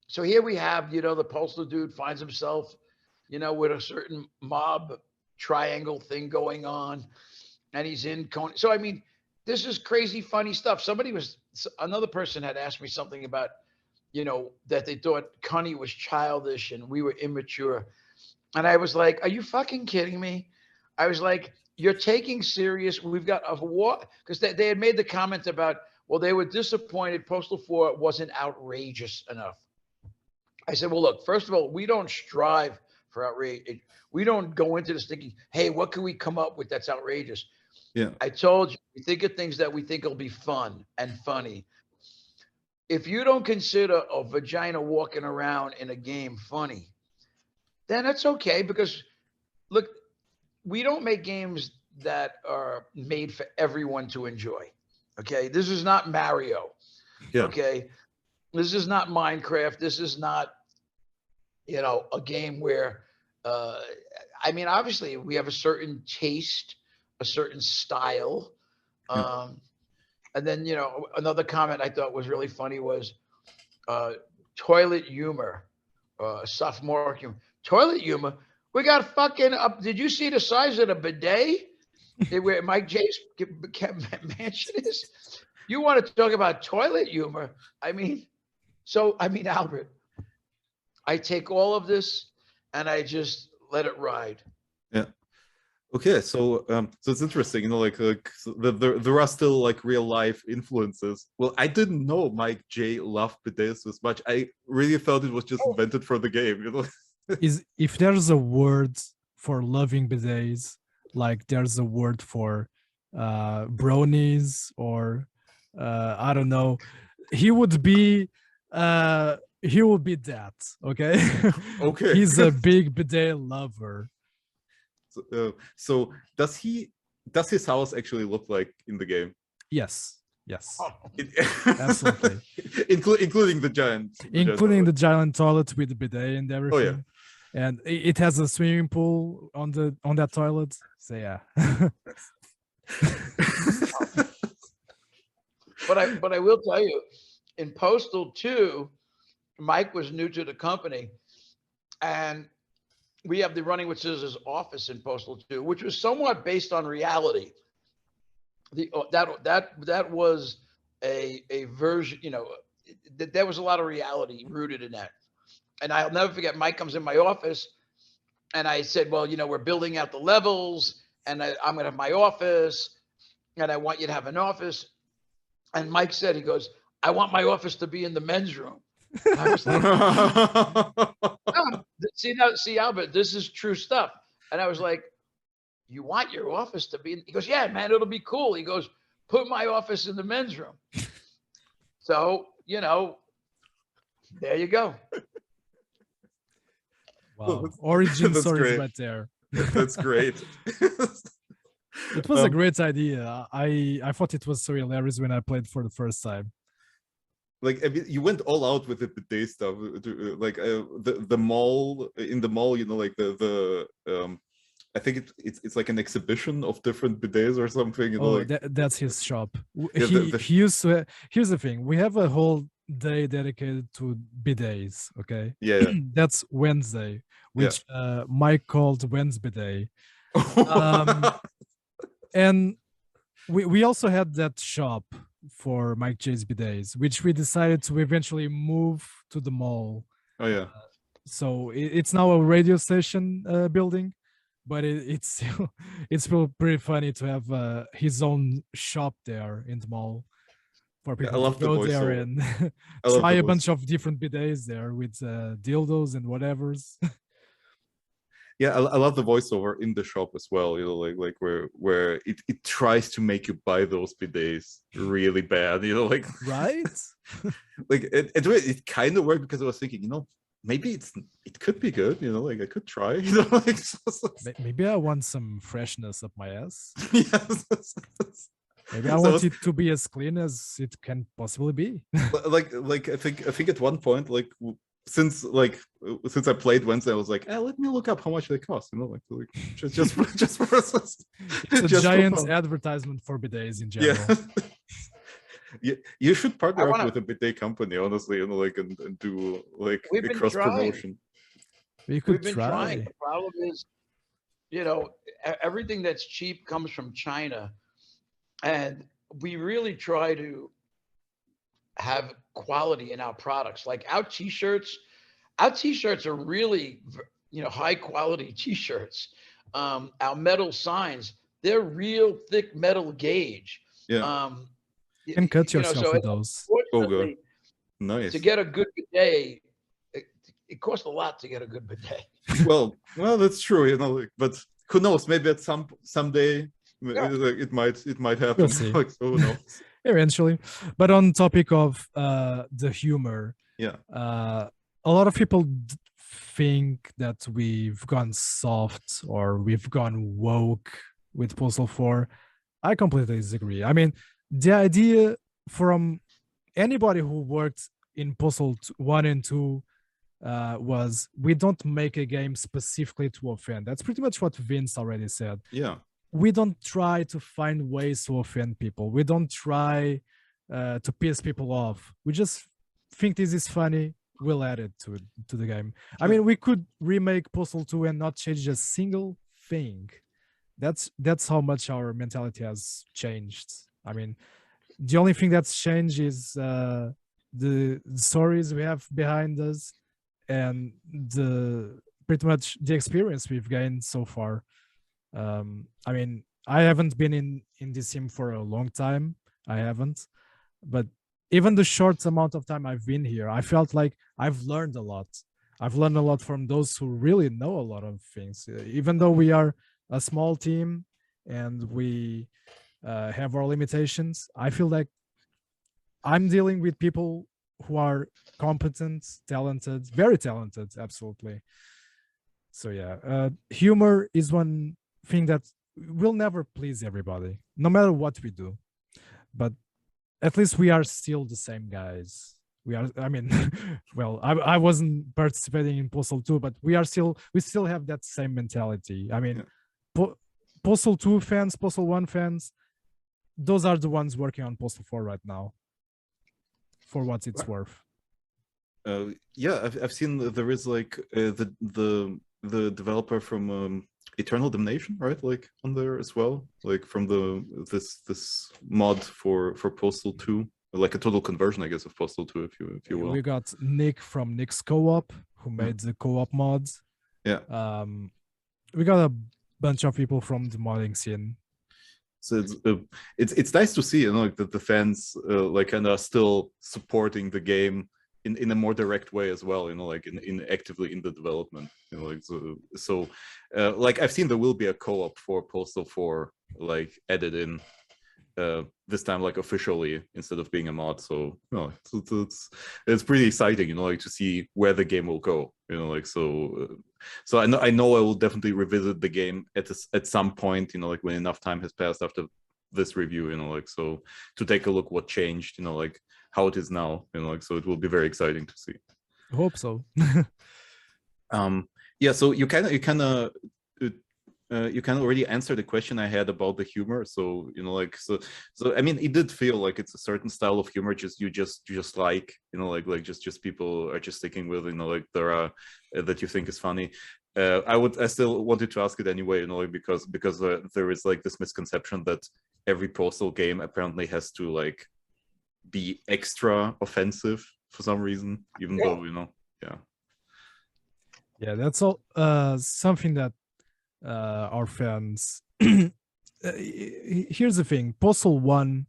so here we have, you know, the Postal dude finds himself, you know, with a certain mob triangle thing going on, and he's in Coney. So I mean, this is crazy, funny stuff. Another person had asked me something about, you know, that they thought Coney was childish and we were immature. And I was like, are you fucking kidding me? I was like, you're taking serious. We've got a war, because they had made the comment about, well, they were disappointed Postal 4 wasn't outrageous enough. I said, well, look, first of all, we don't strive for outrage. We don't go into this thinking, hey, what can we come up with that's outrageous? Yeah. I told you, we think of things that we think will be fun and funny. If you don't consider a vagina walking around in a game funny, then that's okay, because look, we don't make games that are made for everyone to enjoy. Okay. This is not Mario. Yeah. Okay. This is not Minecraft. This is not, you know, a game where, I mean, obviously we have a certain taste, a certain style. Yeah. And then, you know, another comment I thought was really funny was toilet humor, sophomore humor. Toilet humor. We got fucking up. Did you see the size of the bidet where Mike J's mansion is? You want to talk about toilet humor? I mean, Albert, I take all of this and I just let it ride. Yeah. Okay, so it's interesting, you know, like so there are still like real life influences. Well, I didn't know Mike J loved bidets as much. I really thought it was just invented for the game, you know. If there's a word for loving bidets, like there's a word for bronies, or I don't know, he would be that. Okay. Okay. He's a big bidet lover. So does his house actually look like in the game? Yes. Oh. Absolutely. including the giant toilet with the bidet and everything. Oh yeah. And it has a swimming pool on that toilet. So yeah. But I will tell you, in Postal 2, Mike was new to the company, and we have the Running with Scissors office in Postal 2, which was somewhat based on reality. That was a version, you know, there was a lot of reality rooted in that. And I'll never forget, Mike comes in my office and I said, well, you know, we're building out the levels, and I'm going to have my office, and I want you to have an office. And Mike said, he goes, I want my office to be in the men's room. And I was like, oh, see, Albert, this is true stuff. And I was like, you want your office to be in? He goes, yeah, man, it'll be cool. He goes, put my office in the men's room. So, you know, there you go. Wow. Origin stories great. right there. That's great. It was a great idea. I thought it was so hilarious when I played for the first time. Like, I mean, you went all out with the bidet stuff, like the mall, in the mall, you know, like the I think it's like an exhibition of different bidets or something, you know. Oh, like, that's his shop. Yeah, He used to. Here's the thing: we have a whole day dedicated to bidets. Okay, Yeah. that's Wednesday, which Mike called Wednesday Day. And we also had that shop for Mike J's bidets, which we decided to eventually move to the mall. Oh yeah. So it's now a radio station building, but it's still pretty funny to have his own shop there in the mall for people to go there and try a bunch of different bidets there with dildos and whatevers. Yeah, I love the voiceover in the shop as well. You know, like where it tries to make you buy those bidets really bad. You know, like right. Like it kind of worked because I was thinking, you know, maybe it could be good. You know, like I could try. You know, like maybe I want some freshness up my ass. Yes. Maybe I want it to be as clean as it can possibly be. like I think at one point, like since I played Wednesday, I was like, let me look up how much they cost. You know, like just for it's a just giant advertisement for bidets in general. Yeah. You should partner up with a bidet company, honestly, you know, like and do like a cross promotion. We've been trying. The problem is, you know, everything that's cheap comes from China, and we really try to have quality in our products. Like our t-shirts are really, you know, high quality t-shirts. Our metal signs, they're real thick metal gauge. Yeah. You can cut yourself with those. Oh, good. Nice. To get a good bidet, it costs a lot to get a good bidet. Well, that's true, you know, but who knows? Maybe at someday it might happen. We'll see. Like, who knows? Eventually. But on topic of the humor, a lot of people think that we've gone soft or we've gone woke with Postal 4. I completely disagree. I mean, the idea from anybody who worked in Postal 1 and 2 was we don't make a game specifically to offend. That's pretty much what Vince already said. Yeah. We don't try to find ways to offend people. We don't try to piss people off. We just think this is funny. We'll add it to the game. Sure. I mean, we could remake Postal 2 and not change a single thing. That's how much our mentality has changed. I mean, the only thing that's changed is the stories we have behind us and pretty much the experience we've gained so far. I mean, I haven't been in this sim for a long time. I haven't, but even the short amount of time I've been here, I felt like I've learned a lot. I've learned a lot from those who really know a lot of things. Even though we are a small team and we have our limitations, I feel like I'm dealing with people who are competent, talented, very talented, absolutely. So yeah, humor is one thing that will never please everybody, no matter what we do. But at least we are still the same guys. We are, I mean, well, I wasn't participating in Postal 2, but we still have that same mentality. I mean, Postal 2 fans, Postal 1 fans, those are the ones working on Postal 4 right now, for what it's worth. Yeah, I've seen there is like the developer from Eternal Damnation, right? Like on there as well, like from this mod for Postal 2, like a total conversion, I guess, of Postal 2, if you will. We got Nick from Nick's Co-op, who made the co-op mods. Yeah. We got a bunch of people from the modding scene. So it's nice to see, you know, like that the fans like kind of still supporting the game in a more direct way as well, you know, like in actively in the development, you know, like so like I've seen there will be a co-op for Postal 4 like added in this time, like officially, instead of being a mod. So you know, it's pretty exciting, you know, like to see where the game will go, you know, like so I know I will definitely revisit the game at some point, you know, like when enough time has passed after this review, you know, like so to take a look what changed, you know, like how it is now, you know, like so it will be very exciting to see. I hope so. Yeah, so you kind of you kind of already answered the question I had about the humor. So like so I mean, it did feel like it's a certain style of humor you just like like just people are just sticking with like there are that you think is funny. I still wanted to ask it anyway, like because there is like this misconception that every Postal game apparently has to like be extra offensive for some reason, even though Yeah, that's all something that our fans here's the thing. Postal 1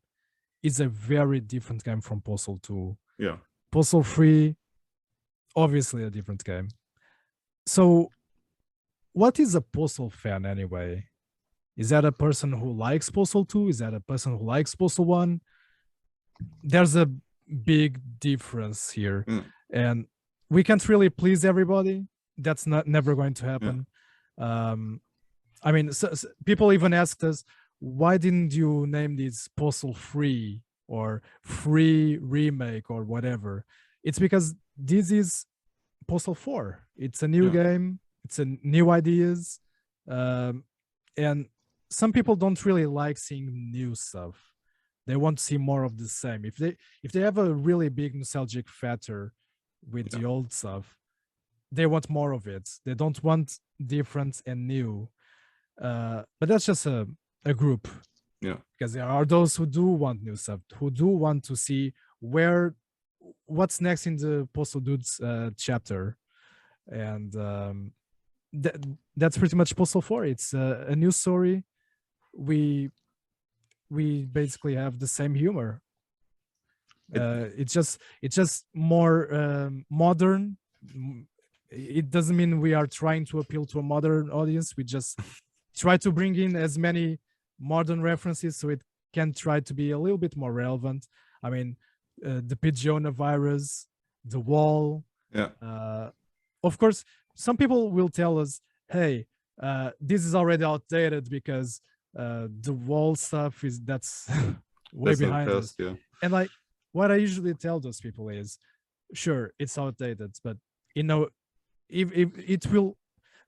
is a very different game from Postal 2. Yeah. Postal 3, obviously a different game. So what is a Postal fan anyway? Is that a person who likes Postal 2? Is that a person who likes Postal 1? There's a big difference here. And we can't really please everybody. That's never going to happen. I mean, so people even asked us, why didn't you name this Postal 3 or Free Remake or whatever? It's because this is Postal 4. It's a new game. It's a new ideas. And some people don't really like seeing new stuff. They want to see more of the same. If they have a really big nostalgic factor with the old stuff, they want more of it. They don't want different and new. But that's just a group. Yeah. Because there are those who do want new stuff, who do want to see what's next in the Postal Dudes chapter. And that's pretty much Postal 4. It's a new story. We basically have the same humor. It's just more modern. It doesn't mean we are trying to appeal to a modern audience. We just try to bring in as many modern references so it can try to be a little bit more relevant. I mean, the Pigeona virus, the wall. Of course, some people will tell us, hey, this is already outdated because the wall stuff that's way behind us. And like what I usually tell those people is, sure, it's outdated, but if it will,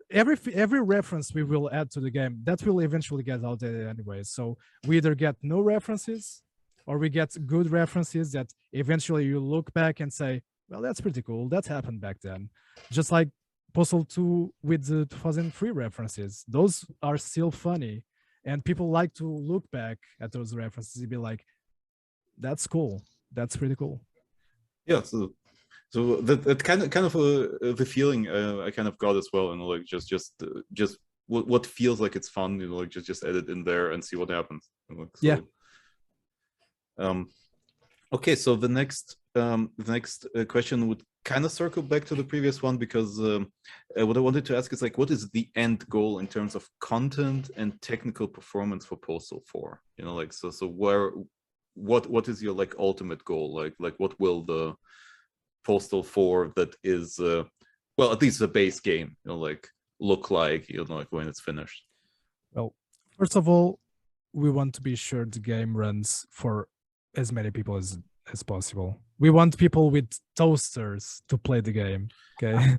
every reference we will add to the game, that will eventually get outdated anyway. So we either get no references or we get good references that eventually you look back and say, well, that's pretty cool. That happened back then. Just like Postal 2 with the 2003 references. Those are still funny. And people like to look back at those references and be like, that's cool. That's pretty cool. Yeah, so that kind of the feeling I kind of got as well, and like just what feels like it's fun, like just add it in there and see what happens. Like, so, yeah. Okay, so the next question would kind of circle back to the previous one, because what I wanted to ask is like, what is the end goal in terms of content and technical performance for Postal 4? Like so what is your like ultimate goal? Like what will the Postal 4 that is well, at least the base game, like look like, like when it's finished? Well, first of all, we want to be sure the game runs for as many people as possible. We want people with toasters to play the game. Okay.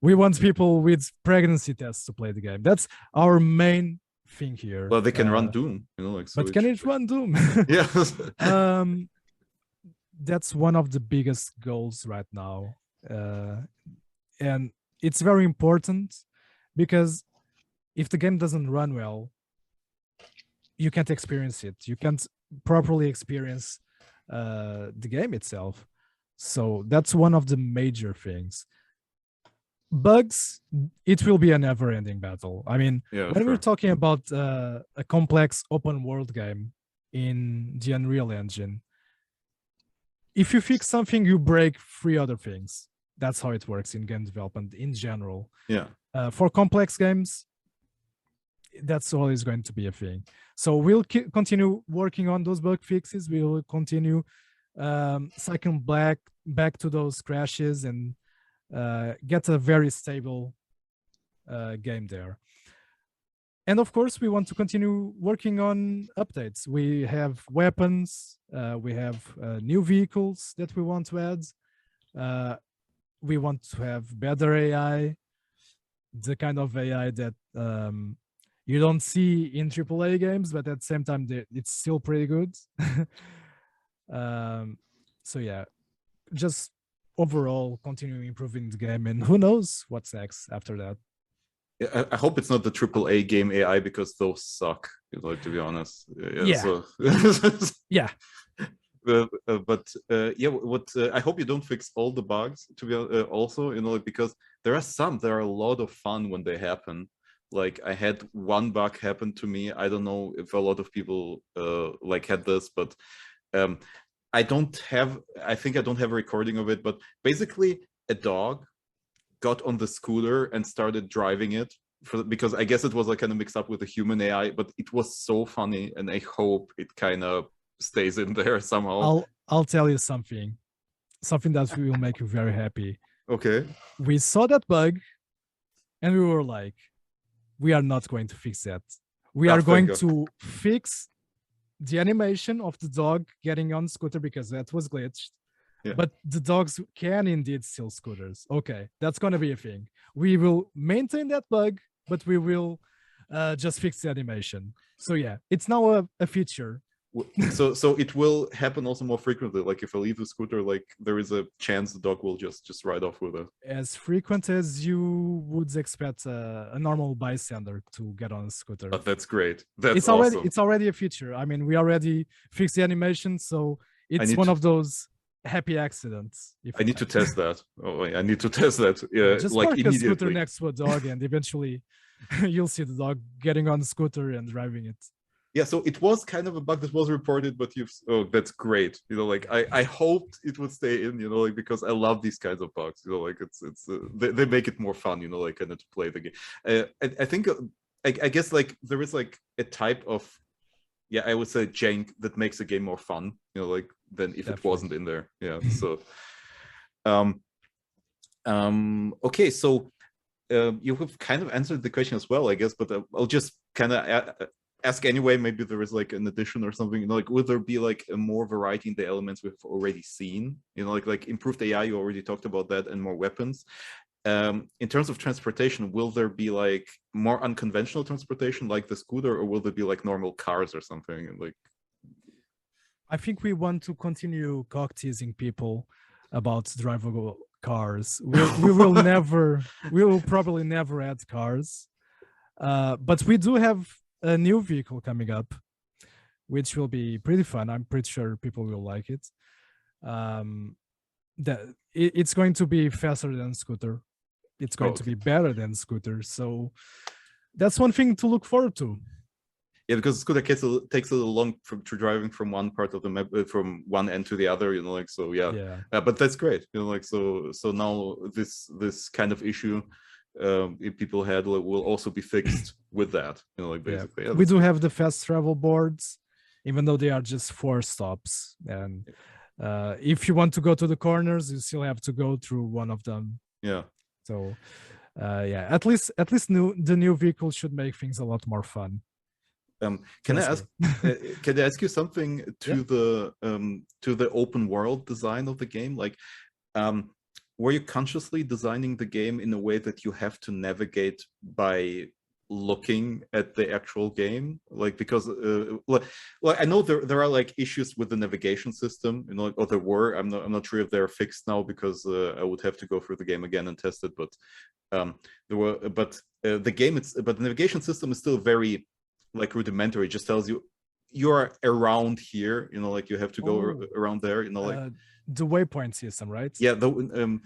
We want people with pregnancy tests to play the game. That's our main thing here. Well, they can run Doom, like so. But can it run Doom? Yeah. That's one of the biggest goals right now. And it's very important because if the game doesn't run well, you can't experience it. You can't properly experience the game itself. So that's one of the major things. Bugs, it will be a never-ending battle. I mean, when we're talking about a complex open world game in the Unreal Engine, if you fix something, you break 3 other things. That's how it works in game development in general. Yeah. For complex games, that's always going to be a thing. So we'll continue working on those bug fixes. We'll continue cycling back to those crashes and get a very stable game there. And of course, we want to continue working on updates. We have weapons, we have new vehicles that we want to add. We want to have better AI, the kind of AI that you don't see in AAA games, but at the same time, it's still pretty good. So yeah, just overall continuing improving the game, and who knows what's next after that. I hope it's not the AAA game AI, because those suck, to be honest. Yeah. So Yeah. I hope you don't fix all the bugs, to be also, because there are a lot of fun when they happen. Like, I had one bug happen to me. I don't know if a lot of people had this, but I think I don't have a recording of it, but basically a dog got on the scooter and started driving it because I guess it was kind of mixed up with the human AI, but it was so funny, and I hope it kind of stays in there somehow. I'll tell you something that will make you very happy. Okay. We saw that bug and we were like, we are not going to fix that. We are going to fix the animation of the dog getting on scooter because that was glitched. Yeah. But the dogs can indeed steal scooters. Okay, that's going to be a thing. We will maintain that bug, but we will just fix the animation. So yeah, it's now a feature. So it will happen also more frequently. Like, if I leave the scooter, like, there is a chance the dog will just ride off with it. As frequent as you would expect a normal bystander to get on a scooter. But that's great. That's awesome. It's already a feature. I mean, we already fixed the animation, so it's one of those happy accidents. I need to test that. I need to test that. Yeah, just like park a immediately. Scooter next to a dog, and eventually you'll see the dog getting on the scooter and driving it. Yeah, so it was kind of a bug that was reported, but that's great. I hoped it would stay in, because I love these kinds of bugs. They make it more fun, kind of to play the game. I think, I guess, like, there is like a type of, I would say, jank that makes the game more fun, than if it wasn't in there. Yeah. So, okay, so you have kind of answered the question as well, I guess, but I'll just kind of ask anyway. Maybe there is like an addition or something. Would there be like a more variety in the elements we've already seen? Like improved AI, you already talked about that, and more weapons. In terms of transportation, will there be like more unconventional transportation like the scooter, or will there be like normal cars or something? And like, I think we want to continue cock teasing people about drivable cars. We will probably never add cars, but we do have a new vehicle coming up, which will be pretty fun. I'm pretty sure people will like it. It's going to be faster than scooter. It's going to be better than scooter. So that's one thing to look forward to. Yeah, because scooter takes a little long to driving from one part of the map, from one end to the other. But that's great. So now this kind of issue if people had will also be fixed with that. Basically. We do have the fast travel boards, even though they are just 4 stops, and if you want to go to the corners, you still have to go through one of them. Yeah. So at least the new vehicle should make things a lot more fun. Can I ask you something to the open world design of the game? Like, were you consciously designing the game in a way that you have to navigate by looking at the actual game? Like, because I know there are like issues with the navigation system, or there were. I'm not sure if they're fixed now, because I would have to go through the game again and test it. But there were, but the navigation system is still very like rudimentary. It just tells you are around here, like you have to go around there, like the waypoint system, right? Yeah. Where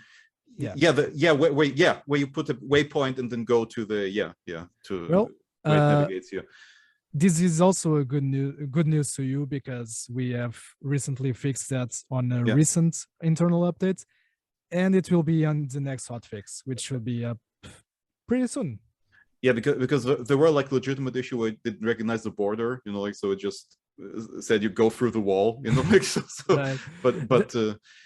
you put a waypoint and then go to the where it navigates you. This is also a good news to you, because we have recently fixed that on a recent internal update, and it will be on the next hotfix, which will be up pretty soon. Yeah, because there were like legitimate issue where it didn't recognize the border, so it just said you go through the wall, like so. Right. But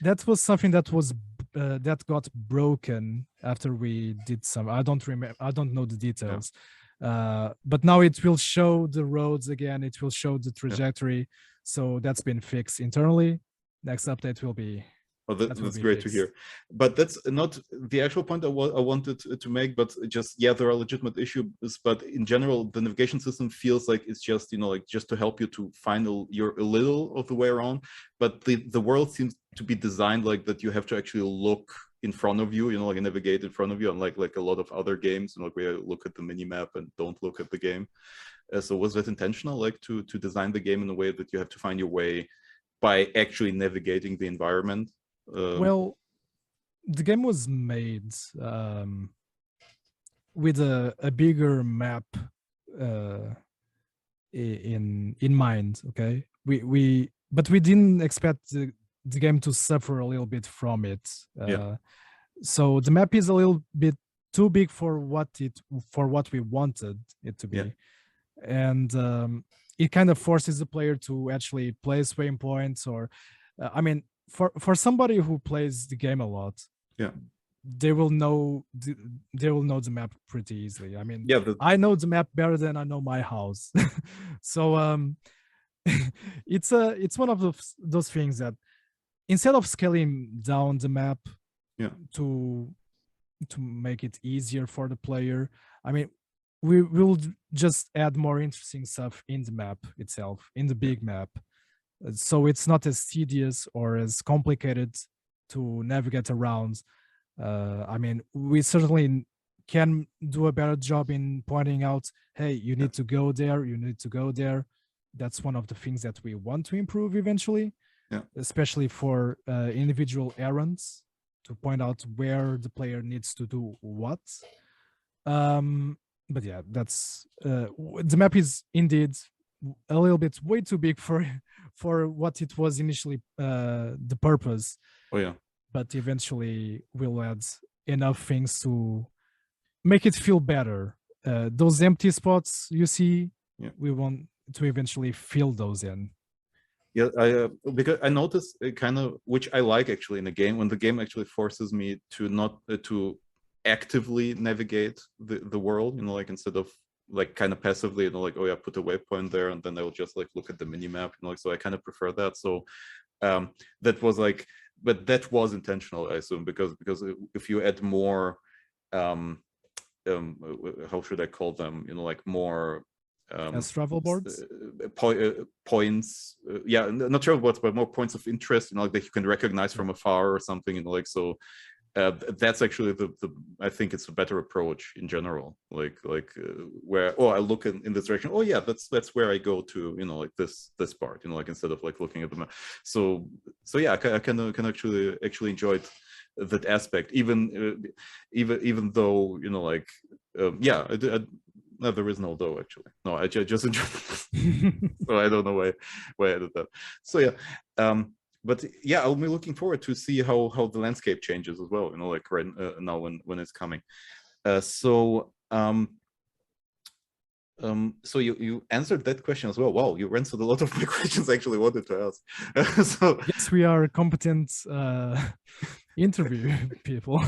that was something that was that got broken after we did some. I don't know the details. But now it will show the roads again. It will show the trajectory. So that's been fixed internally. Next update will be Oh, that would that's be great to fixed. hear. But that's not the actual point I wanted to make, but just, yeah, there are legitimate issues, but in general, the navigation system feels like it's just, you know, like just to help you to find a little of the way around. But the world seems to be designed like that you have to actually look in front of you, you know, like navigate in front of you, unlike like a lot of other games, you know, like where you look at the mini map and don't look at the game. So was that intentional, like to design the game in a way that you have to find your way by actually navigating the environment? Well, the game was made with a bigger map in mind. Okay, but we didn't expect the game to suffer a little bit from it. Yeah. So the map is a little bit too big for what we wanted it to be. Yeah. And it kind of forces the player to actually place waypoints, or I mean, for somebody who plays the game a lot, yeah, they will know the map pretty easily. I mean, yeah, I know the map better than I know my house. So it's one of those things that instead of scaling down the map, yeah, to make it easier for the player, I mean, we will just add more interesting stuff in the map itself, in the big map, so it's not as tedious or as complicated to navigate around. I mean, we certainly can do a better job in pointing out, hey, you need to go there, you need to go there. That's one of the things that we want to improve eventually, especially for individual errands, to point out where the player needs to do what. But yeah, that's the map is indeed a little bit way too big for what it was initially the purpose. Oh yeah. But eventually we'll add enough things to make it feel better. Those empty spots you see, we want to eventually fill those in. Yeah, because I noticed kind of, which I like actually in the game, when the game actually forces me to not to actively navigate the world, you know, like instead of like kind of passively, you know, like, oh yeah, put a waypoint there and then I will just like look at the mini map, you know, like, so I kind of prefer that. So that was like, but that was intentional, I assume, because if you add more how should I call them, you know, like more as travel boards, points, yeah, not travel boards, but more points of interest, you know, like that you can recognize from afar or something, you know, like, so that's actually the I think it's a better approach in general, like where, oh, I look in this direction, oh yeah, that's where I go to, you know, like this part, you know, like instead of like looking at the map. So yeah, I can actually enjoy that aspect, even though, you know, like yeah, no, there is no though, actually. No, I just enjoy it. So I don't know why I did that. So yeah, but yeah, I'll be looking forward to see how the landscape changes as well, you know, like right now when it's coming. So you answered that question as well. Wow, you answered a lot of my questions I actually wanted to ask. So yes, we are competent interview people.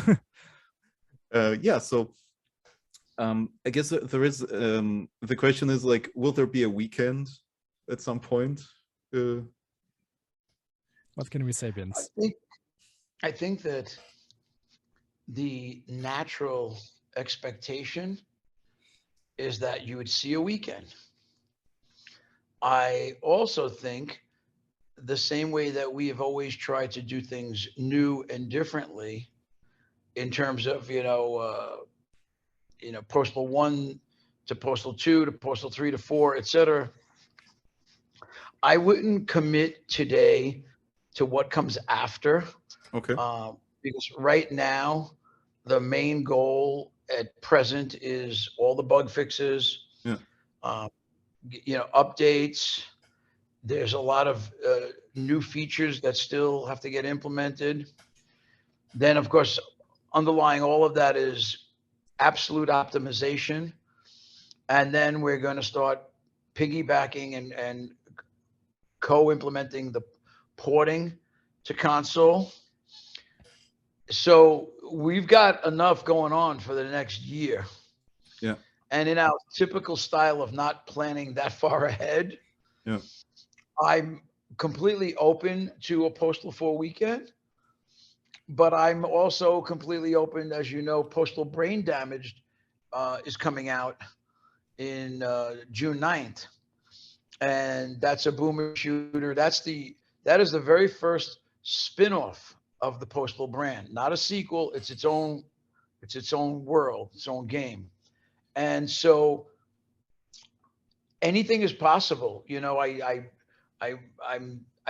Yeah, so I guess there is the question is like, will there be a weekend at some point? What can we say, Vince? I think that the natural expectation is that you would see a weekend. I also think the same way that we have always tried to do things new and differently in terms of, Postal 1 to Postal 2 to Postal 3 to 4, etc. I wouldn't commit today to what comes after. Okay. Because right now, the main goal at present is all the bug fixes, updates. There's a lot of new features that still have to get implemented. Then, of course, underlying all of that is absolute optimization. And then we're going to start piggybacking and co-implementing the porting to console. So we've got enough going on for the next year. Yeah. And in our typical style of not planning that far ahead, yeah, I'm completely open to a Postal 4 weekend. but I'm also completely open, as you know. Postal Brain Damaged is coming out in June 9th, and that's a boomer shooter. That is the very first spin-off of the Postal brand, not a sequel. It's its own world, its own game. And so anything is possible. You know, I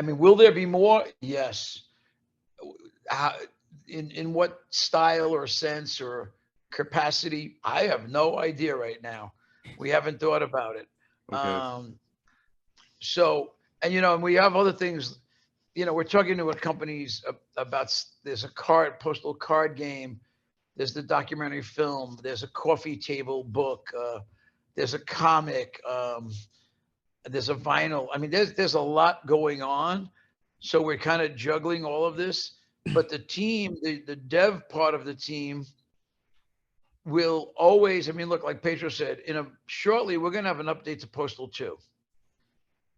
mean, will there be more? Yes. How, in what style or sense or capacity? I have no idea right now. We haven't thought about it. Okay. So, and you know, and we have other things. You know, we're talking to companies about. There's a postal card game. There's the documentary film. There's a coffee table book. There's a comic. There's a vinyl. I mean, there's a lot going on. So we're kind of juggling all of this. But the team, the dev part of the team, will always. I mean, look, like Pedro said, shortly we're going to have an update to Postal 2.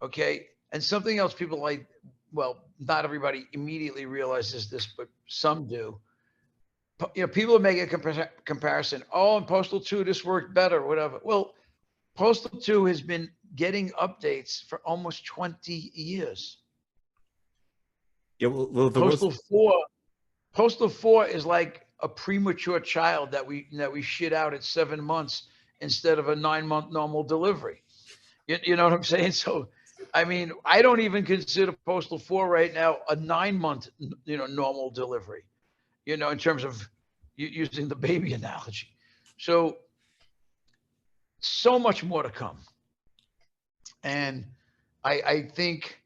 Okay, and something else people like. Well, not everybody immediately realizes this, but some do. You know, people make a comparison. Oh, in Postal 2, this worked better, whatever. Well, Postal 2 has been getting updates for almost 20 years. Yeah, well Postal 4 is like a premature child that we shit out at 7 months instead of a 9-month normal delivery. You know what I'm saying? So, I mean, I don't even consider Postal 4 right now a 9-month, normal delivery, in terms of using the baby analogy. So much more to come. And I think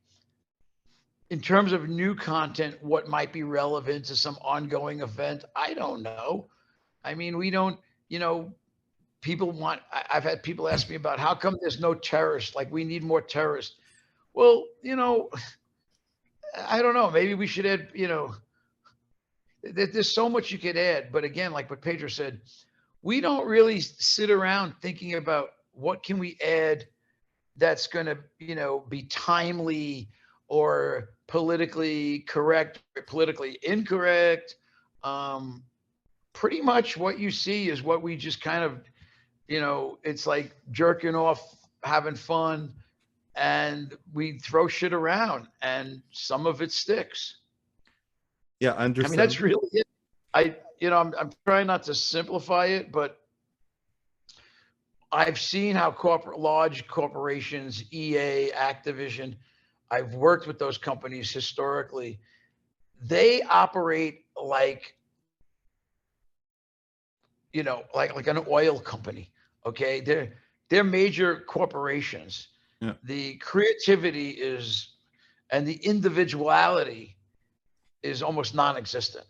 in terms of new content, what might be relevant to some ongoing event, I don't know. I mean, we don't, I've had people ask me about how come there's no terrorists? Like, we need more terrorists. Well, I don't know. Maybe we should add, there's so much you could add. But again, like what Pedro said, we don't really sit around thinking about what can we add that's going to, be timely or politically correct, or politically incorrect. Pretty much what you see is what we just kind of, it's like jerking off, having fun, and we throw shit around, and some of it sticks. Yeah, I understand. I mean, that's really it. I'm trying not to simplify it, but I've seen how large corporations, EA, Activision, I've worked with those companies historically. They operate like, like an oil company. Okay, they're major corporations. Yeah. The creativity and the individuality is almost non-existent.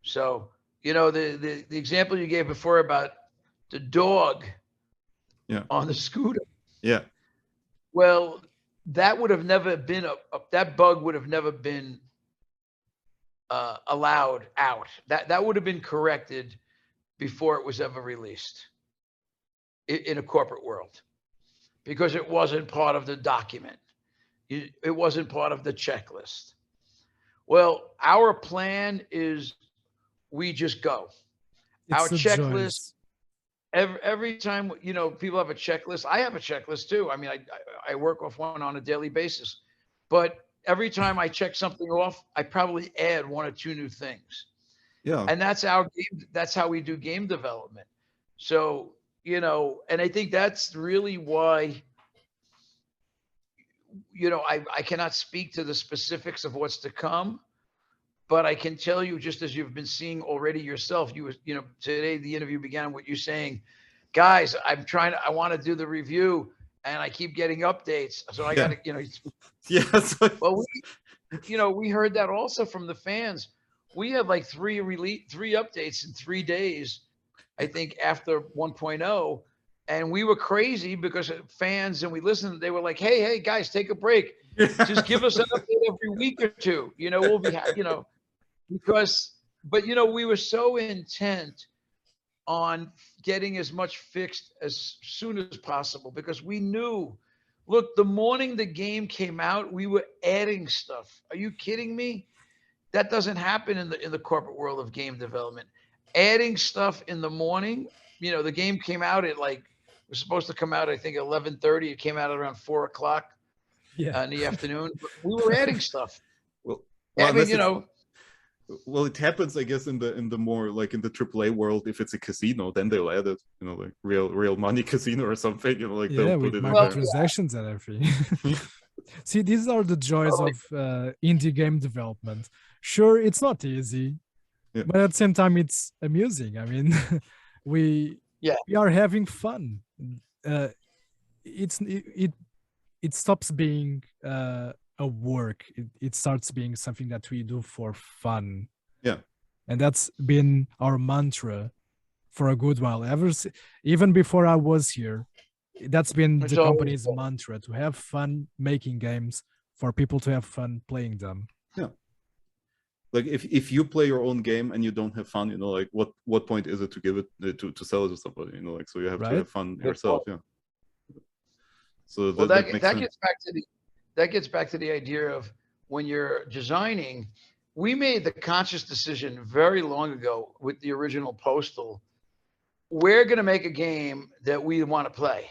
So, the example you gave before about the dog on the scooter. Yeah. Well, that would have never been that bug would have never been allowed out. That would have been corrected before it was ever released in a corporate world, because it wasn't part of the document. It wasn't part of the checklist. Well, our plan is we just go. Our checklist. Every time, people have a checklist. I have a checklist too. I mean, I work off one on a daily basis, but every time I check something off, I probably add 1 or 2 new things. Yeah. And that's how we do game development. So, and I think that's really why, I cannot speak to the specifics of what's to come, but I can tell you, just as you've been seeing already yourself, today the interview began with you saying, guys, I want to do the review and I keep getting updates. So I got to, Yes. Well, we heard that also from the fans. We had like 3 updates in 3 days, I think, after 1.0. And we were crazy because fans, and we listened, they were like, hey, guys, take a break. Just give us an update every week or 2. We'll be, but we were so intent on getting as much fixed as soon as possible, because we knew, look, the morning the game came out, we were adding stuff. Are you kidding me? That doesn't happen in the corporate world of game development. Adding stuff in the morning, you know, the game came out at like, it was supposed to come out, I think 11:30. It came out at around 4 o'clock in the afternoon. But we were adding stuff. Well, I mean, you know, well, it happens, I guess, in the more like in the AAA world. If it's a casino, then they'll add it, you know, like real money casino or something, you know, like Yeah, they'll with put it in microtransactions and everything. See, these are the joys Oh, of indie game development. Sure, it's not easy, Yeah. but at the same time, it's amusing. I mean, we are having fun. It stops being a work. It starts being something that we do for fun. Yeah. And that's been our mantra for a good while. Even before I was here, that's been the company's mantra, to have fun making games, for people to have fun playing them. Yeah. Like if you play your own game and you don't have fun, you know, like what point is it to give it to sell it to somebody, you know, like, so you have to have fun yourself. Yeah. So that gets back to the idea of when you're designing. We made the conscious decision very long ago with the original Postal. We're going to make a game that we want to play.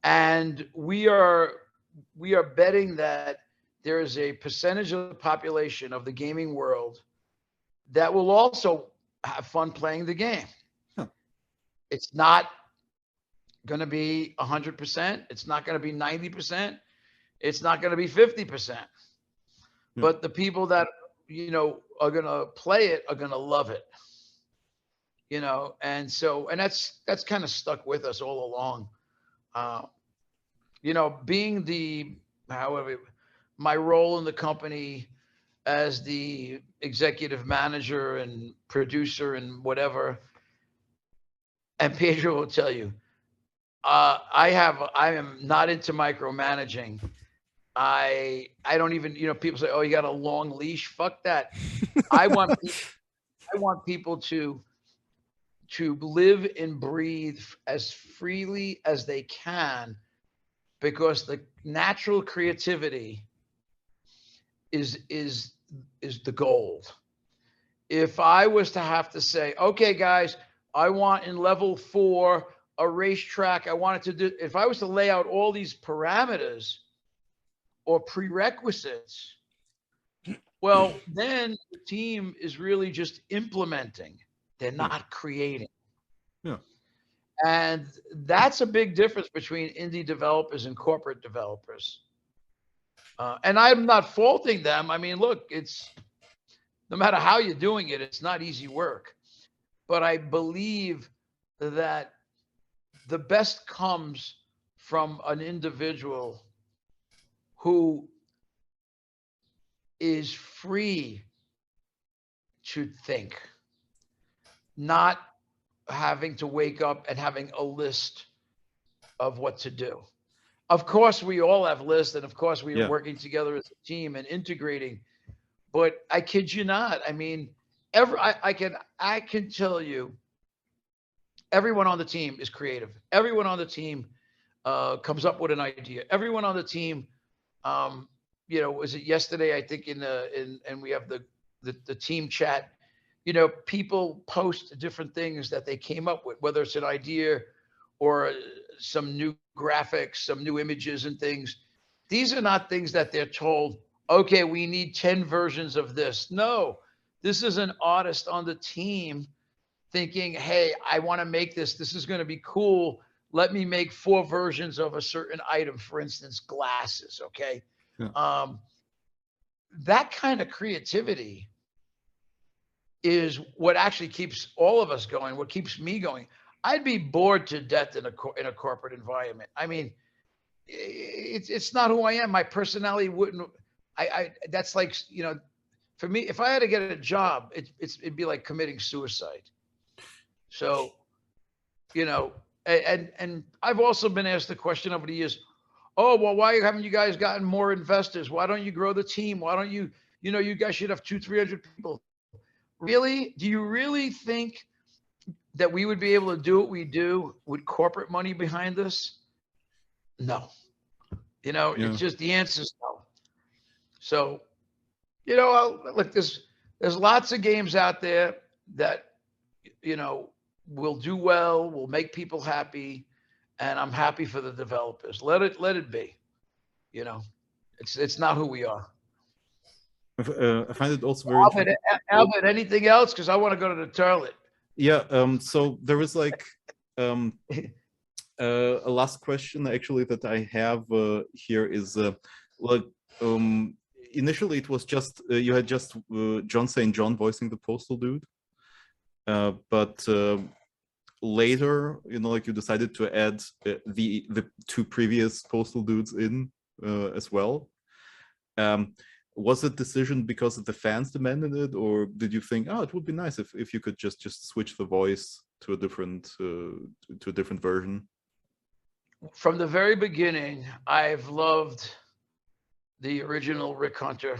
And we are betting that there is a percentage of the population of the gaming world that will also have fun playing the game. Huh. It's not going to be 100%. It's not going to be 90%. It's not going to be 50%. But the people that, you know, are going to play it are going to love it. You know, and that's kind of stuck with us all along. You know, being my role in the company as the executive manager and producer and whatever. And Pedro will tell you, I am not into micromanaging. I don't even, you know, people say, oh, you got a long leash. Fuck that. I want people to live and breathe as freely as they can, because the natural creativity is the gold. If I was to have to say, okay, guys, I want in level 4 a racetrack, I want it to do, if I was to lay out all these parameters or prerequisites, well, then the team is really just implementing. They're not creating. Yeah. And that's a big difference between indie developers and corporate developers. And I'm not faulting them. I mean, look, it's no matter how you're doing it, it's not easy work. But I believe that the best comes from an individual who is free to think, not having to wake up and having a list of what to do. Of course, we all have lists, and of course, we are working together as a team and integrating. But I kid you not. I mean, I can tell you, everyone on the team is creative. Everyone on the team comes up with an idea. Everyone on the team, you know, was it yesterday? I think and we have the team chat. You know, people post different things that they came up with, whether it's an idea or some new graphics, some new images and things. These are not things that they're told, okay, we need 10 versions of this. No, this is an artist on the team thinking, hey, I want to make this. This is going to be cool. Let me make 4 versions of a certain item, for instance, glasses, okay? Yeah. That kind of creativity is what actually keeps all of us going, what keeps me going. I'd be bored to death in a corporate environment. I mean, it's not who I am. My personality wouldn't. That's like, you know, for me, if I had to get a job, it'd be like committing suicide. So, you know, and I've also been asked the question over the years, oh, well, why haven't you guys gotten more investors? Why don't you grow the team? Why don't you, you know, you guys should have 200-300 people. Really? Do you really think that we would be able to do what we do with corporate money behind us? No. You know, it's just, the answer is no. So, You know, look, there's lots of games out there that, you know, will do well, will make people happy, and I'm happy for the developers. Let it be. You know, it's not who we are. I find it also very interesting. Albert, anything else? Because I want to go to the toilet. Yeah. So there is like a last question actually that I have here is like initially it was just you had just John St. John voicing the Postal dude, but later, you know, like you decided to add the two previous Postal dudes in as well. Was it decision because the fans demanded it, or did you think, oh, it would be nice if you could just switch the voice to a different version? From the very beginning, I've loved the original Rick Hunter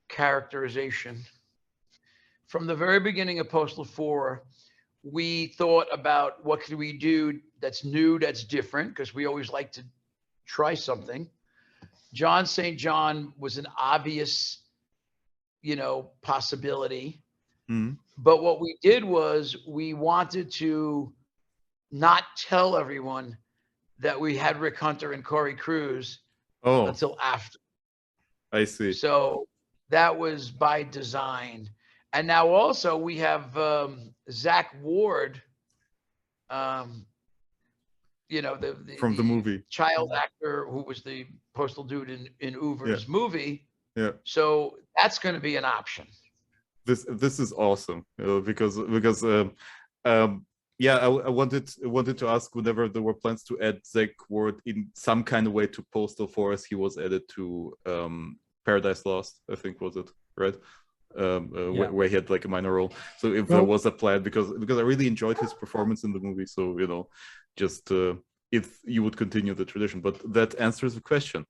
characterization. From the very beginning of Postal 4, we thought about what could we do that's new, that's different, because we always like to try something. John St. John was an obvious, you know, possibility. Mm-hmm. But what we did was we wanted to not tell everyone that we had Rick Hunter and Corey Cruz until after. I see. So that was by design. And now also we have Zach Ward, you know, from the movie, child actor who was the Postal dude in Uber's movie. Yeah. So that's going to be an option. This is awesome because yeah, I wanted to ask whenever there were plans to add Zach Ward in some kind of way to Postal 4 as he was added to Paradise Lost, I think, was it, right? Where he had like a minor role. So if there was a plan, because I really enjoyed his performance in the movie, so you know, just if you would continue the tradition. But that answers the question.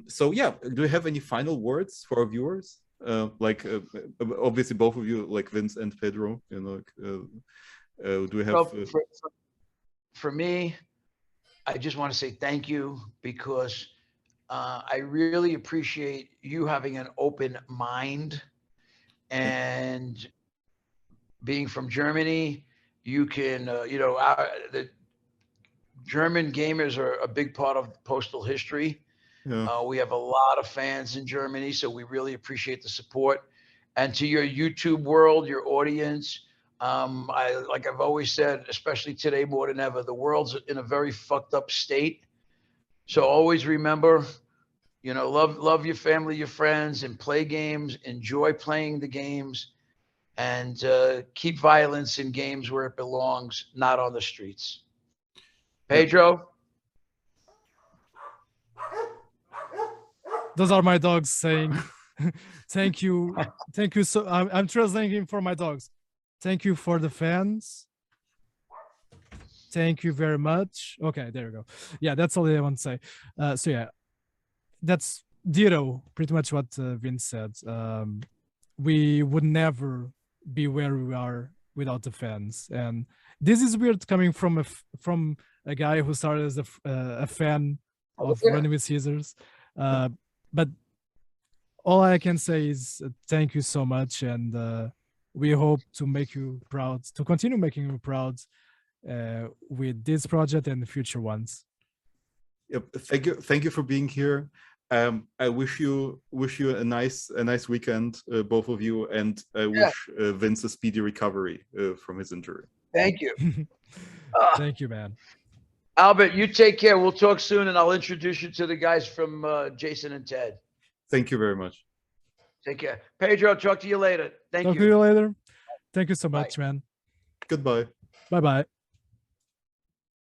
So yeah, do you have any final words for our viewers? Obviously both of you, like Vince and Pedro, you know, do we have? Well, for me, I just want to say thank you, because I really appreciate you having an open mind, and being from Germany, you can, you know, the German gamers are a big part of Postal history. Yeah. We have a lot of fans in Germany, so we really appreciate the support. And to your YouTube world, your audience, like I've always said, especially today more than ever, the world's in a very fucked up state. So always remember, you know, love your family, your friends, and play games. Enjoy playing the games, and keep violence in games where it belongs, not on the streets. Pedro? Those are my dogs saying thank you. Thank you. So I'm translating for my dogs. Thank you for the fans. Thank you very much. Okay, there we go. Yeah, that's all I want to say. So yeah, that's ditto pretty much what Vince said. We would never be where we are without the fans, and this is weird coming from a guy who started as a fan of Running with Scissors. But all I can say is thank you so much, and we hope to make you proud, to continue making you proud with this project and the future ones. Yep. Thank you for being here. I wish you a nice weekend, both of you, and I wish Vince a speedy recovery from his injury. Thank you. Thank you, man. Albert, you take care. We'll talk soon, and I'll introduce you to the guys from Jason and Ted. Thank you very much. Take care. Pedro, talk to you later. Thank you. Talk to you later. Thank you so much, man. Goodbye. Bye-bye.